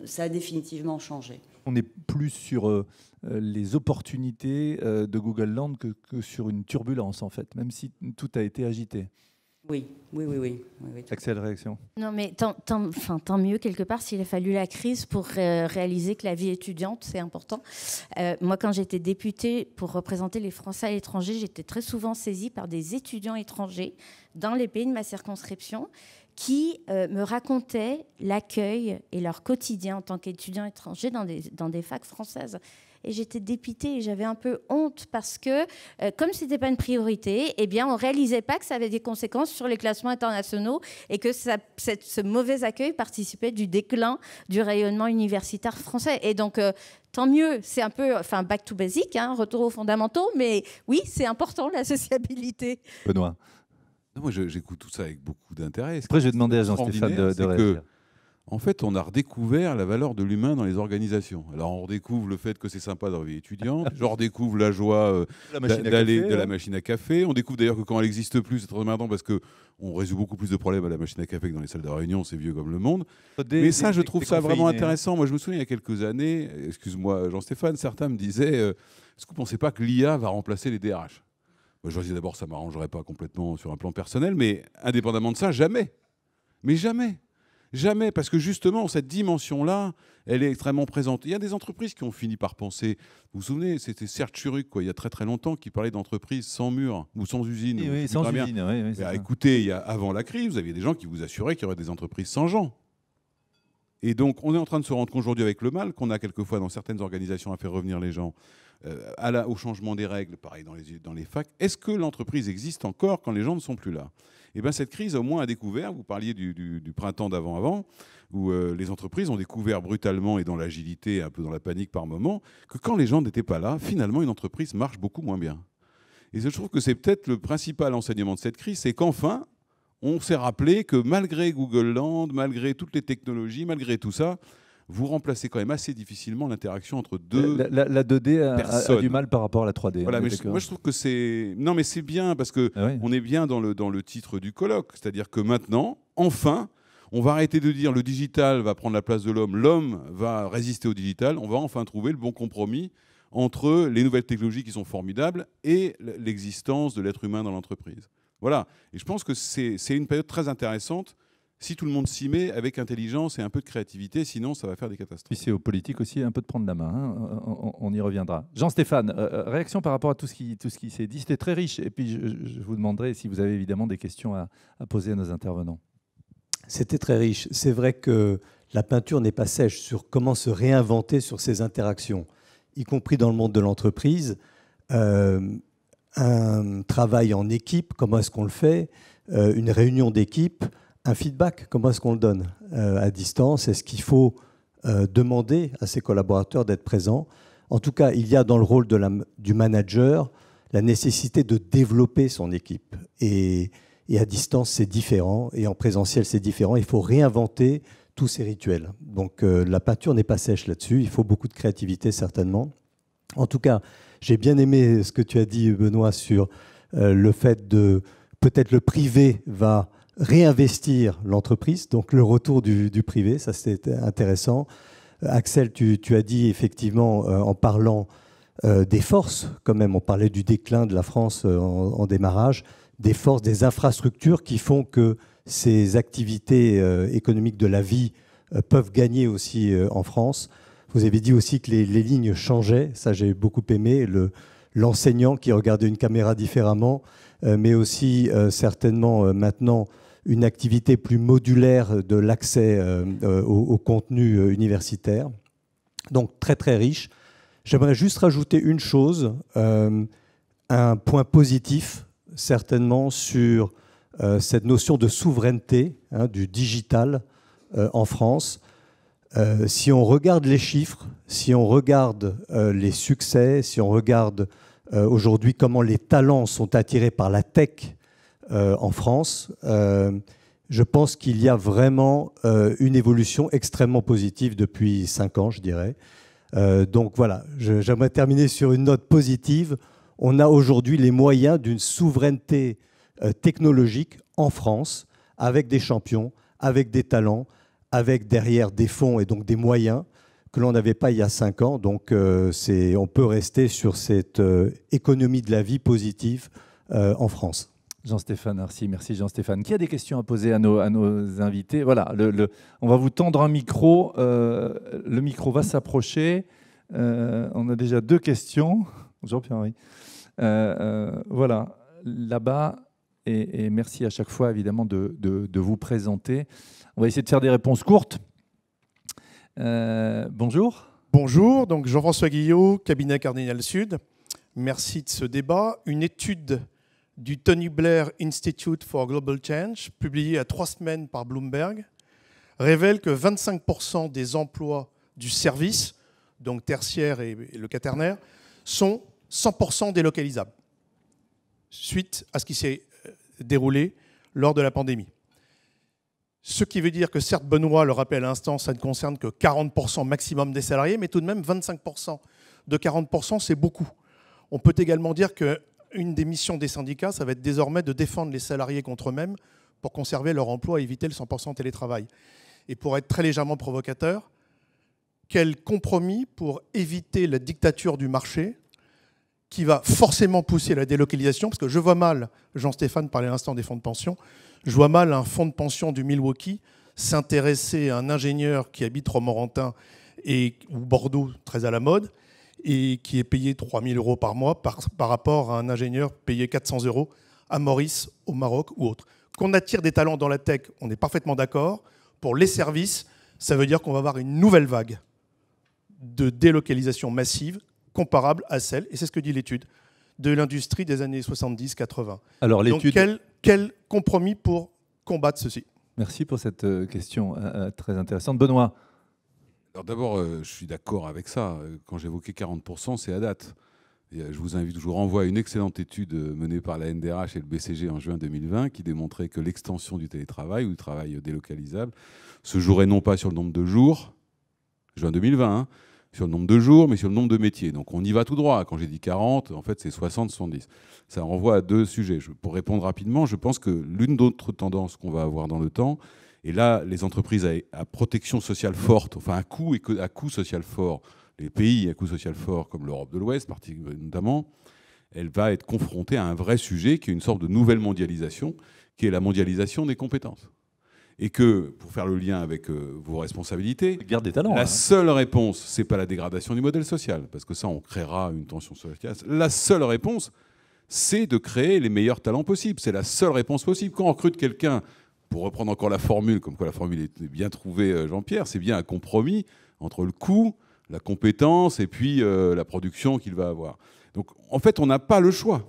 ça a définitivement changé. On est plus sur les opportunités de Google Land que sur une turbulence, en fait, même si tout a été agité. Oui. Axel, réaction? Non, mais tant mieux, quelque part, s'il a fallu la crise pour réaliser que la vie étudiante, c'est important. Moi, quand j'étais députée pour représenter les Français à l'étranger, j'étais très souvent saisie par des étudiants étrangers dans les pays de ma circonscription qui me racontaient l'accueil et leur quotidien en tant qu'étudiants étrangers dans des facs françaises. Et j'étais dépitée et j'avais un peu honte parce que, comme ce n'était pas une priorité, eh bien, on ne réalisait pas que ça avait des conséquences sur les classements internationaux et que ce mauvais accueil participait du déclin du rayonnement universitaire français. Et donc, tant mieux, c'est un peu back to basic, hein, retour aux fondamentaux, mais oui, c'est important, la sociabilité. Benoît? Moi, j'écoute tout ça avec beaucoup d'intérêt. Après, je vais demander à Jean-Stéphane de réagir. En fait, on a redécouvert la valeur de l'humain dans les organisations. Alors, on redécouvre le fait que c'est sympa dans la vie étudiante. Je redécouvre la joie d'aller de la machine à café. On découvre d'ailleurs que quand elle n'existe plus, c'est trop emmerdant parce qu'on résout beaucoup plus de problèmes à la machine à café que dans les salles de réunion. C'est vieux comme le monde. Mais ça, je trouve ça vraiment intéressant. Moi, je me souviens, il y a quelques années, excuse-moi Jean-Stéphane, certains me disaient est-ce que vous ne pensez pas que l'IA va remplacer les DRH? Moi, je leur disais d'abord, ça ne m'arrangerait pas complètement sur un plan personnel, mais indépendamment de ça, jamais. Mais jamais. Jamais, parce que justement, cette dimension-là, elle est extrêmement présente. Il y a des entreprises qui ont fini par penser... Vous vous souvenez, c'était Serge Churuc, il y a très très longtemps, qui parlait d'entreprises sans mur ou sans usine. Oui, sans usine, oui. Écoutez, avant la crise, vous aviez des gens qui vous assuraient qu'il y aurait des entreprises sans gens. Et donc, on est en train de se rendre compte aujourd'hui avec le mal qu'on a quelquefois dans certaines organisations à faire revenir les gens au changement des règles, pareil dans les facs. Est-ce que l'entreprise existe encore quand les gens ne sont plus là? Eh bien, cette crise, au moins, a découvert, vous parliez du printemps d'avant, où les entreprises ont découvert brutalement et dans l'agilité, un peu dans la panique par moment, que quand les gens n'étaient pas là, finalement, une entreprise marche beaucoup moins bien. Et je trouve que c'est peut-être le principal enseignement de cette crise, c'est qu'enfin, on s'est rappelé que malgré Google Land, malgré toutes les technologies, malgré tout ça, vous remplacez quand même assez difficilement l'interaction entre deux la 2D a du mal par rapport à la 3D. Voilà, mais moi je trouve que c'est... Non, mais c'est bien, parce qu'on est bien dans le titre du colloque. C'est-à-dire que maintenant, enfin, on va arrêter de dire le digital va prendre la place de l'homme va résister au digital. On va enfin trouver le bon compromis entre les nouvelles technologies qui sont formidables et l'existence de l'être humain dans l'entreprise. Voilà. Et je pense que c'est une période très intéressante si tout le monde s'y met avec intelligence et un peu de créativité, sinon ça va faire des catastrophes. Puis c'est aux politiques aussi un peu de prendre la main, hein. On y reviendra. Jean-Stéphane, réaction par rapport à tout ce qui s'est dit. C'était très riche, et puis je vous demanderai si vous avez évidemment des questions à poser à nos intervenants. C'était très riche. C'est vrai que la peinture n'est pas sèche sur comment se réinventer sur ces interactions, y compris dans le monde de l'entreprise. Un travail en équipe, comment est-ce qu'on le fait? Une réunion d'équipe, un feedback, comment est-ce qu'on le donne à distance? Est-ce qu'il faut demander à ses collaborateurs d'être présents? En tout cas, il y a dans le rôle du manager la nécessité de développer son équipe. Et à distance, c'est différent. Et en présentiel, c'est différent. Il faut réinventer tous ces rituels. Donc la peinture n'est pas sèche là-dessus. Il faut beaucoup de créativité, certainement. En tout cas, j'ai bien aimé ce que tu as dit, Benoît, sur le fait de... Peut-être le privé va réinvestir l'entreprise, donc le retour du privé, ça c'était intéressant. Axel, tu as dit effectivement, en parlant des forces, quand même, on parlait du déclin de la France en démarrage, des forces, des infrastructures qui font que ces activités économiques de la vie peuvent gagner aussi en France. Vous avez dit aussi que les lignes changeaient, ça j'ai beaucoup aimé, l'enseignant qui regardait une caméra différemment, mais aussi certainement maintenant une activité plus modulaire de l'accès au contenu universitaire. Donc très très riche. J'aimerais juste rajouter une chose, un point positif certainement sur cette notion de souveraineté du digital en France. Si on regarde les chiffres, si on regarde les succès, si on regarde aujourd'hui comment les talents sont attirés par la tech en France, je pense qu'il y a vraiment une évolution extrêmement positive depuis 5 ans, je dirais. Donc voilà, j'aimerais terminer sur une note positive. On a aujourd'hui les moyens d'une souveraineté technologique en France, avec des champions, avec des talents, avec derrière des fonds et donc des moyens que l'on n'avait pas il y a 5 ans. Donc on peut rester sur cette économie de la vie positive en France. Jean-Stéphane Arcy, merci Jean-Stéphane. Qui a des questions à poser à nos invités? Voilà, on va vous tendre un micro. Le micro va s'approcher. On a déjà 2 questions. Jean-Pierre-Henri. Voilà, là-bas. Et merci à chaque fois, évidemment, de vous présenter. On va essayer de faire des réponses courtes. Bonjour. Bonjour, donc Jean-François Guillot, cabinet Cardinal Sud. Merci de ce débat. Une étude du Tony Blair Institute for Global Change, publiée il y a 3 semaines par Bloomberg, révèle que 25% des emplois du service, donc tertiaire et le quaternaire, sont 100% délocalisables, suite à ce qui s'est déroulé lors de la pandémie. Ce qui veut dire que, certes, Benoît le rappelle à l'instant, ça ne concerne que 40% maximum des salariés, mais tout de même 25% de 40%, c'est beaucoup. On peut également dire qu'une des missions des syndicats, ça va être désormais de défendre les salariés contre eux-mêmes pour conserver leur emploi et éviter le 100% télétravail. Et pour être très légèrement provocateur, quel compromis pour éviter la dictature du marché qui va forcément pousser à la délocalisation, parce que je vois mal, Jean-Stéphane parlait à l'instant des fonds de pension, je vois mal un fonds de pension du Milwaukee s'intéresser à un ingénieur qui habite Romorantin ou Bordeaux, très à la mode, et qui est payé 3 000 € par mois par rapport à un ingénieur payé 400 € à Maurice, au Maroc ou autre. Qu'on attire des talents dans la tech, on est parfaitement d'accord. Pour les services, ça veut dire qu'on va avoir une nouvelle vague de délocalisation massive comparable à celle, et c'est ce que dit l'étude, de l'industrie des années 70-80. Alors l'étude... Donc quel compromis pour combattre ceci? Merci pour cette question très intéressante. Benoît? Alors d'abord, je suis d'accord avec ça. Quand j'évoquais 40%, c'est à date. Et je vous invite, je vous renvoie à une excellente étude menée par la NDRH et le BCG en juin 2020 qui démontrait que l'extension du télétravail ou du travail délocalisable se jouerait non pas sur le nombre de jours, juin 2020, hein, sur le nombre de jours, mais sur le nombre de métiers. Donc on y va tout droit. Quand j'ai dit 40, en fait c'est 60, 70. Ça renvoie à 2 sujets. Pour répondre rapidement, je pense que l'une d'autres tendances qu'on va avoir dans le temps, et là les entreprises à protection sociale forte, enfin à coût social fort, les pays à coût social fort comme l'Europe de l'Ouest notamment, elle va être confrontée à un vrai sujet qui est une sorte de nouvelle mondialisation, qui est la mondialisation des compétences. Et que, pour faire le lien avec vos responsabilités, garde des talents, la seule réponse, c'est pas la dégradation du modèle social, parce que ça, on créera une tension sociale. La seule réponse, c'est de créer les meilleurs talents possibles. C'est la seule réponse possible. Quand on recrute quelqu'un, pour reprendre encore la formule, comme quoi la formule est bien trouvée, Jean-Pierre, c'est bien un compromis entre le coût, la compétence et puis la production qu'il va avoir. Donc, en fait, on n'a pas le choix.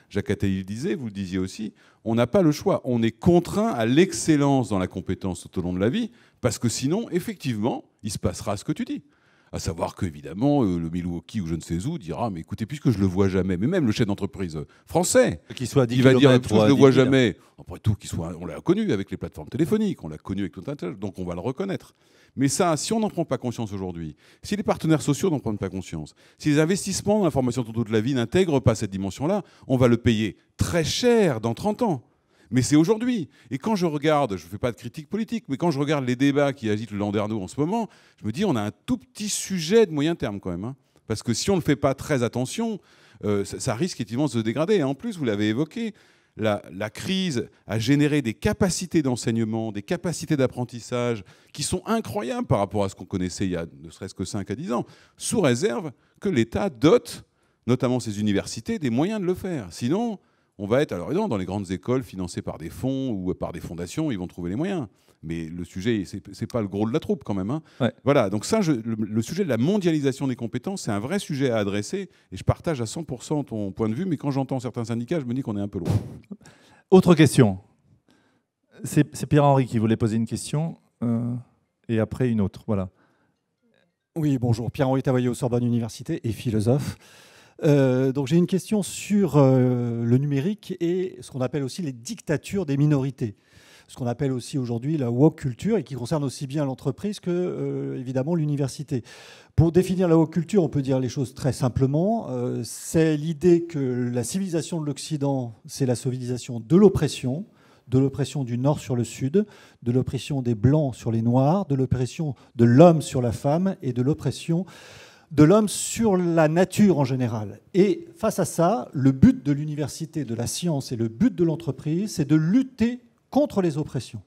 Jacques Attali le disait, vous le disiez aussi, on n'a pas le choix. On est contraint à l'excellence dans la compétence tout au long de la vie, parce que sinon, effectivement, il se passera ce que tu dis. À savoir qu'évidemment, le Milwaukee ou je ne sais où dira, mais écoutez, puisque je ne le vois jamais, mais même le chef d'entreprise français, il va dire, puisque je ne le vois jamais, après tout, on l'a connu avec les plateformes téléphoniques, on l'a connu avec tout un tas, donc on va le reconnaître. Mais ça, si on n'en prend pas conscience aujourd'hui, si les partenaires sociaux n'en prennent pas conscience, si les investissements dans la formation tout au long de la vie n'intègrent pas cette dimension-là, on va le payer très cher dans 30 ans. Mais c'est aujourd'hui. Et quand je regarde, je ne fais pas de critique politique, mais quand je regarde les débats qui agitent le Landerneau en ce moment, je me dis on a un tout petit sujet de moyen terme quand même. Hein. Parce que si on ne fait pas très attention, ça risque effectivement de se dégrader. Et en plus, vous l'avez évoqué, la crise a généré des capacités d'enseignement, des capacités d'apprentissage qui sont incroyables par rapport à ce qu'on connaissait il y a ne serait-ce que 5 à 10 ans, sous réserve que l'État dote, notamment ses universités, des moyens de le faire. Sinon, on va être... Alors évidemment, dans les grandes écoles financées par des fonds ou par des fondations, ils vont trouver les moyens. Mais le sujet, c'est pas le gros de la troupe quand même. Hein. Ouais. Voilà, donc ça, le sujet de la mondialisation des compétences, c'est un vrai sujet à adresser. Et je partage à 100% ton point de vue, mais quand j'entends certains syndicats, je me dis qu'on est un peu loin. Autre question. C'est Pierre-Henri qui voulait poser une question, et après une autre. Voilà. Oui, bonjour. Pierre-Henri Tavoyot, Sorbonne Université et philosophe. Donc j'ai une question sur le numérique et ce qu'on appelle aussi les dictatures des minorités. ce qu'on appelle aussi aujourd'hui la woke culture et qui concerne aussi bien l'entreprise que, évidemment, l'université. Pour définir la woke culture, on peut dire les choses très simplement. C'est l'idée que la civilisation de l'Occident, c'est la civilisation de l'oppression du Nord sur le Sud, de l'oppression des Blancs sur les Noirs, de l'oppression de l'homme sur la femme et de l'oppression de l'homme sur la nature en général. Et face à ça, le but de l'université, de la science et le but de l'entreprise, c'est de lutter contre les oppressions.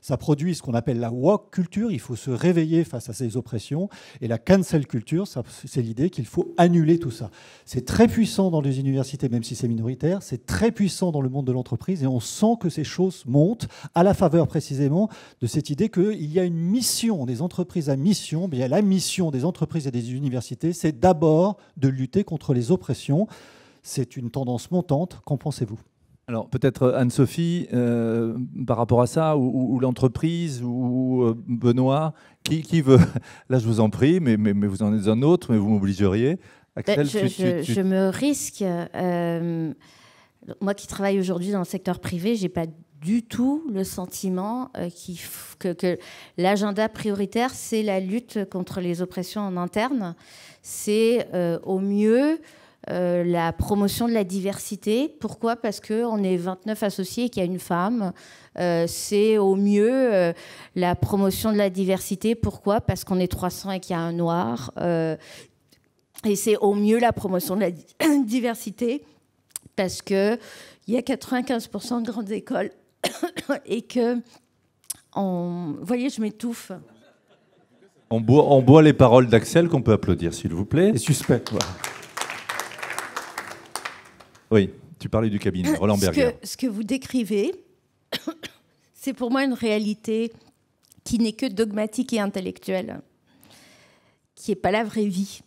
Ça produit ce qu'on appelle la woke culture, il faut se réveiller face à ces oppressions. Et la cancel culture, c'est l'idée qu'il faut annuler tout ça. C'est très puissant dans les universités, même si c'est minoritaire, c'est très puissant dans le monde de l'entreprise, et on sent que ces choses montent à la faveur précisément de cette idée qu'il y a une mission des entreprises à mission. Bien, la mission des entreprises et des universités, c'est d'abord de lutter contre les oppressions. C'est une tendance montante, qu'en pensez-vous ? Alors peut-être Anne-Sophie, par rapport à ça, ou l'entreprise, ou Benoît, qui veut? Là, je vous en prie, mais vous en êtes un autre, mais vous m'obligeriez. Axel, je me risque. Moi qui travaille aujourd'hui dans le secteur privé, je n'ai pas du tout le sentiment que l'agenda prioritaire, c'est la lutte contre les oppressions en interne. C'est au mieux la promotion de la diversité. Pourquoi ? Parce qu'on est 29 associés et qu'il y a une femme. C'est au mieux la promotion de la diversité. Pourquoi ? Parce qu'on est 300 et qu'il y a un noir. Et c'est au mieux la promotion de la diversité parce qu'il y a 95% de grandes écoles et que... Vous voyez, je m'étouffe. On boit les paroles d'Axel qu'on peut applaudir, s'il vous plaît. C'est suspect, voilà. Oui, tu parlais du cabinet, Roland Berger. Ce que vous décrivez, c'est pour moi une réalité qui n'est que dogmatique et intellectuelle, qui n'est pas la vraie vie.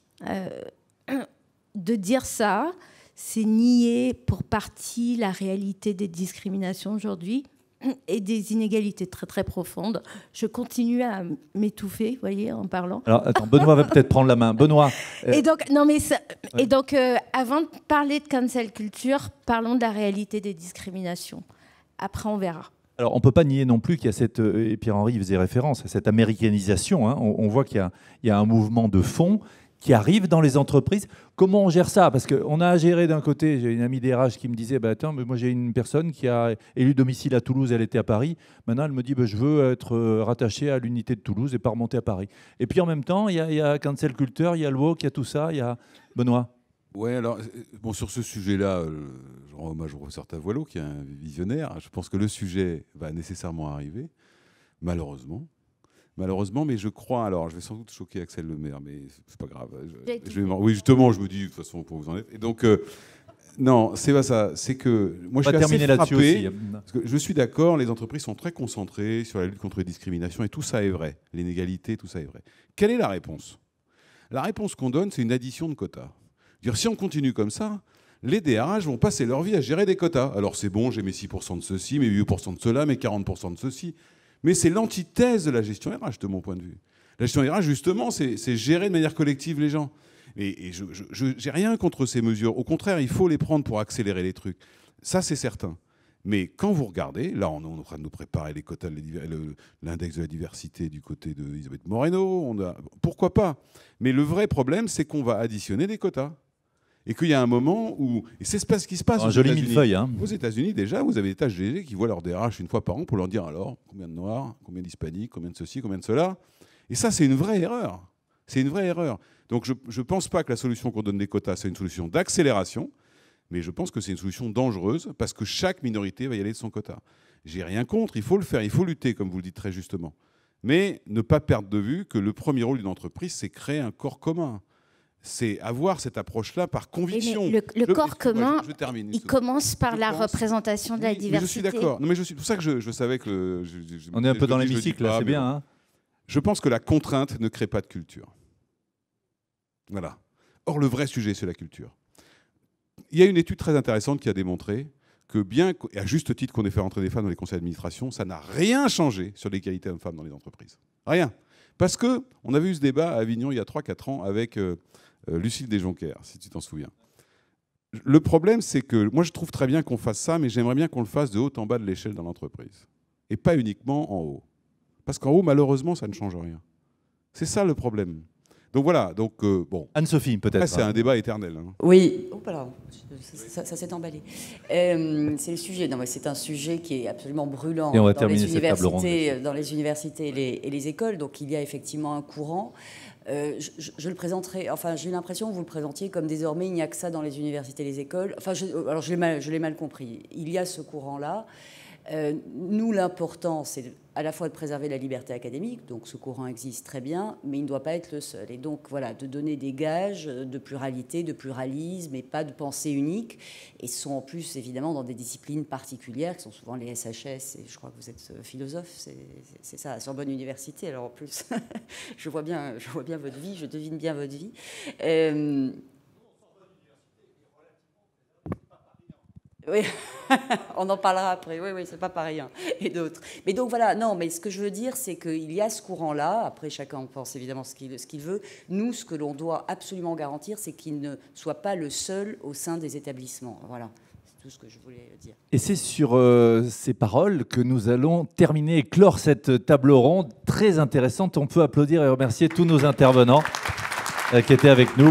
De dire ça, c'est nier pour partie la réalité des discriminations aujourd'hui et des inégalités très très profondes. Je continue à m'étouffer, vous voyez, en parlant. Alors, attends, Benoît va peut-être prendre la main. Benoît. Et donc, non, mais ça, ouais. Et donc avant de parler de cancel culture, parlons de la réalité des discriminations. Après, on verra. Alors, on ne peut pas nier non plus qu'il y a cette, et Pierre-Henri faisait référence à cette américanisation. Hein. On voit qu'il y a un mouvement de fond qui arrive dans les entreprises. Comment on gère ça? Parce qu'on a à gérer d'un côté, j'ai une amie DRH qui me disait, attends, mais moi j'ai une personne qui a élu domicile à Toulouse, elle était à Paris. Maintenant, elle me dit, je veux être rattachée à l'unité de Toulouse et pas remonter à Paris. Et puis en même temps, il y a cancel culture, il y a le woke, il y a tout ça, il y a... Benoît. Oui, alors, bon, sur ce sujet-là, je rends hommage au professeur Tavoileau, qui est un visionnaire. Je pense que le sujet va nécessairement arriver, malheureusement. Malheureusement, mais je crois... Alors, je vais sans doute choquer Axel Lemaire, mais c'est pas grave. Oui, justement, je me dis, de toute façon, pour vous en être... Et donc, non, c'est pas ça. C'est que moi, je suis assez frappé. Parce que je suis d'accord, les entreprises sont très concentrées sur la lutte contre les discriminations, et tout ça est vrai. L'inégalité, tout ça est vrai. Quelle est la réponse? La réponse qu'on donne, c'est une addition de quotas. Dire, si on continue comme ça, les DRH vont passer leur vie à gérer des quotas. Alors, c'est bon, j'ai mes 6% de ceci, mes 8% de cela, mes 40% de ceci... Mais c'est l'antithèse de la gestion RH, de mon point de vue. La gestion RH, justement, c'est gérer de manière collective les gens. Et je n'ai rien contre ces mesures. Au contraire, il faut les prendre pour accélérer les trucs. Ça, c'est certain. Mais quand vous regardez, là, on est en train de nous préparer les quotas, l'index de la diversité du côté d'Elisabeth Moreno. Pourquoi pas? Mais le vrai problème, c'est qu'on va additionner des quotas. Et qu'il y a un moment où... Et c'est ce qui se passe aux États-Unis. Millefeuille, hein. Aux États-Unis, déjà, vous avez des tâches DG qui voient leur DRH une fois par an pour leur dire alors, combien de Noirs, combien d'Hispaniques, combien de ceci, combien de cela. Et ça, c'est une vraie erreur. C'est une vraie erreur. Donc, je ne pense pas que la solution qu'on donne des quotas, c'est une solution d'accélération, mais je pense que c'est une solution dangereuse parce que chaque minorité va y aller de son quota. J'ai rien contre, il faut le faire, il faut lutter, comme vous le dites très justement. Mais ne pas perdre de vue que le premier rôle d'une entreprise, c'est créer un corps commun. C'est avoir cette approche-là par conviction. Le corps commun, il commence par la représentation de la diversité. Je suis d'accord. C'est pour ça que je savais que... On est un peu dans l'hémicycle, là, c'est bien. Hein. Je pense que la contrainte ne crée pas de culture. Voilà. Or, le vrai sujet, c'est la culture. Il y a une étude très intéressante qui a démontré que bien, et à juste titre qu'on ait fait rentrer des femmes dans les conseils d'administration, ça n'a rien changé sur l'égalité hommes-femmes dans les entreprises. Rien. Parce qu'on avait eu ce débat à Avignon il y a 3-4 ans avec... Lucille Desjonquers, si tu t'en souviens. Le problème, c'est que moi, je trouve très bien qu'on fasse ça, mais j'aimerais bien qu'on le fasse de haut en bas de l'échelle dans l'entreprise. et pas uniquement en haut. Parce qu'en haut, malheureusement, ça ne change rien. C'est ça le problème. Donc voilà, bon. Anne-Sophie, peut-être. C'est un débat éternel. Hein. Oui, oh, voilà. Ça s'est emballé. C'est le sujet. Non, c'est un sujet qui est absolument brûlant et on va dans terminer les cette table ronde. Dans les universités et les écoles. Donc il y a effectivement un courant. Je le présenterai, enfin j'ai eu l'impression que vous le présentiez comme désormais il n'y a que ça dans les universités et les écoles. Enfin, alors je l'ai mal compris. Il y a ce courant-là. Nous, l'important, c'est à la fois de préserver la liberté académique, donc ce courant existe très bien, mais il ne doit pas être le seul. Et donc, voilà, de donner des gages de pluralité, de pluralisme, et pas de pensée unique. Et ce sont en plus, évidemment, dans des disciplines particulières, qui sont souvent les SHS, et je crois que vous êtes philosophe, c'est ça, à Sorbonne Université. Alors, en plus, je vois bien votre vie, je devine bien votre vie. Oui, on en parlera après. Oui, c'est pas pareil. Hein. Et d'autres. Mais donc voilà, non, mais ce que je veux dire, c'est qu'il y a ce courant-là. Après, chacun en pense évidemment ce qu'il veut. Nous, ce que l'on doit absolument garantir, c'est qu'il ne soit pas le seul au sein des établissements. Voilà, c'est tout ce que je voulais dire. Et c'est sur ces paroles que nous allons terminer et clore cette table ronde très intéressante. On peut applaudir et remercier tous nos intervenants qui étaient avec nous.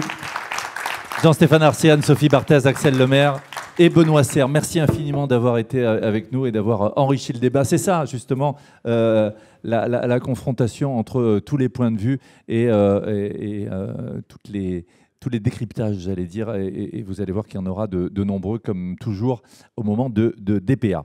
Jean-Stéphane Arcet, Anne-Sophie Barthès, Axel Lemaire et Benoît Serre. Merci infiniment d'avoir été avec nous et d'avoir enrichi le débat. C'est ça, justement, la confrontation entre tous les points de vue et tous les décryptages, j'allais dire. Et vous allez voir qu'il y en aura de nombreux, comme toujours, au moment de DPA.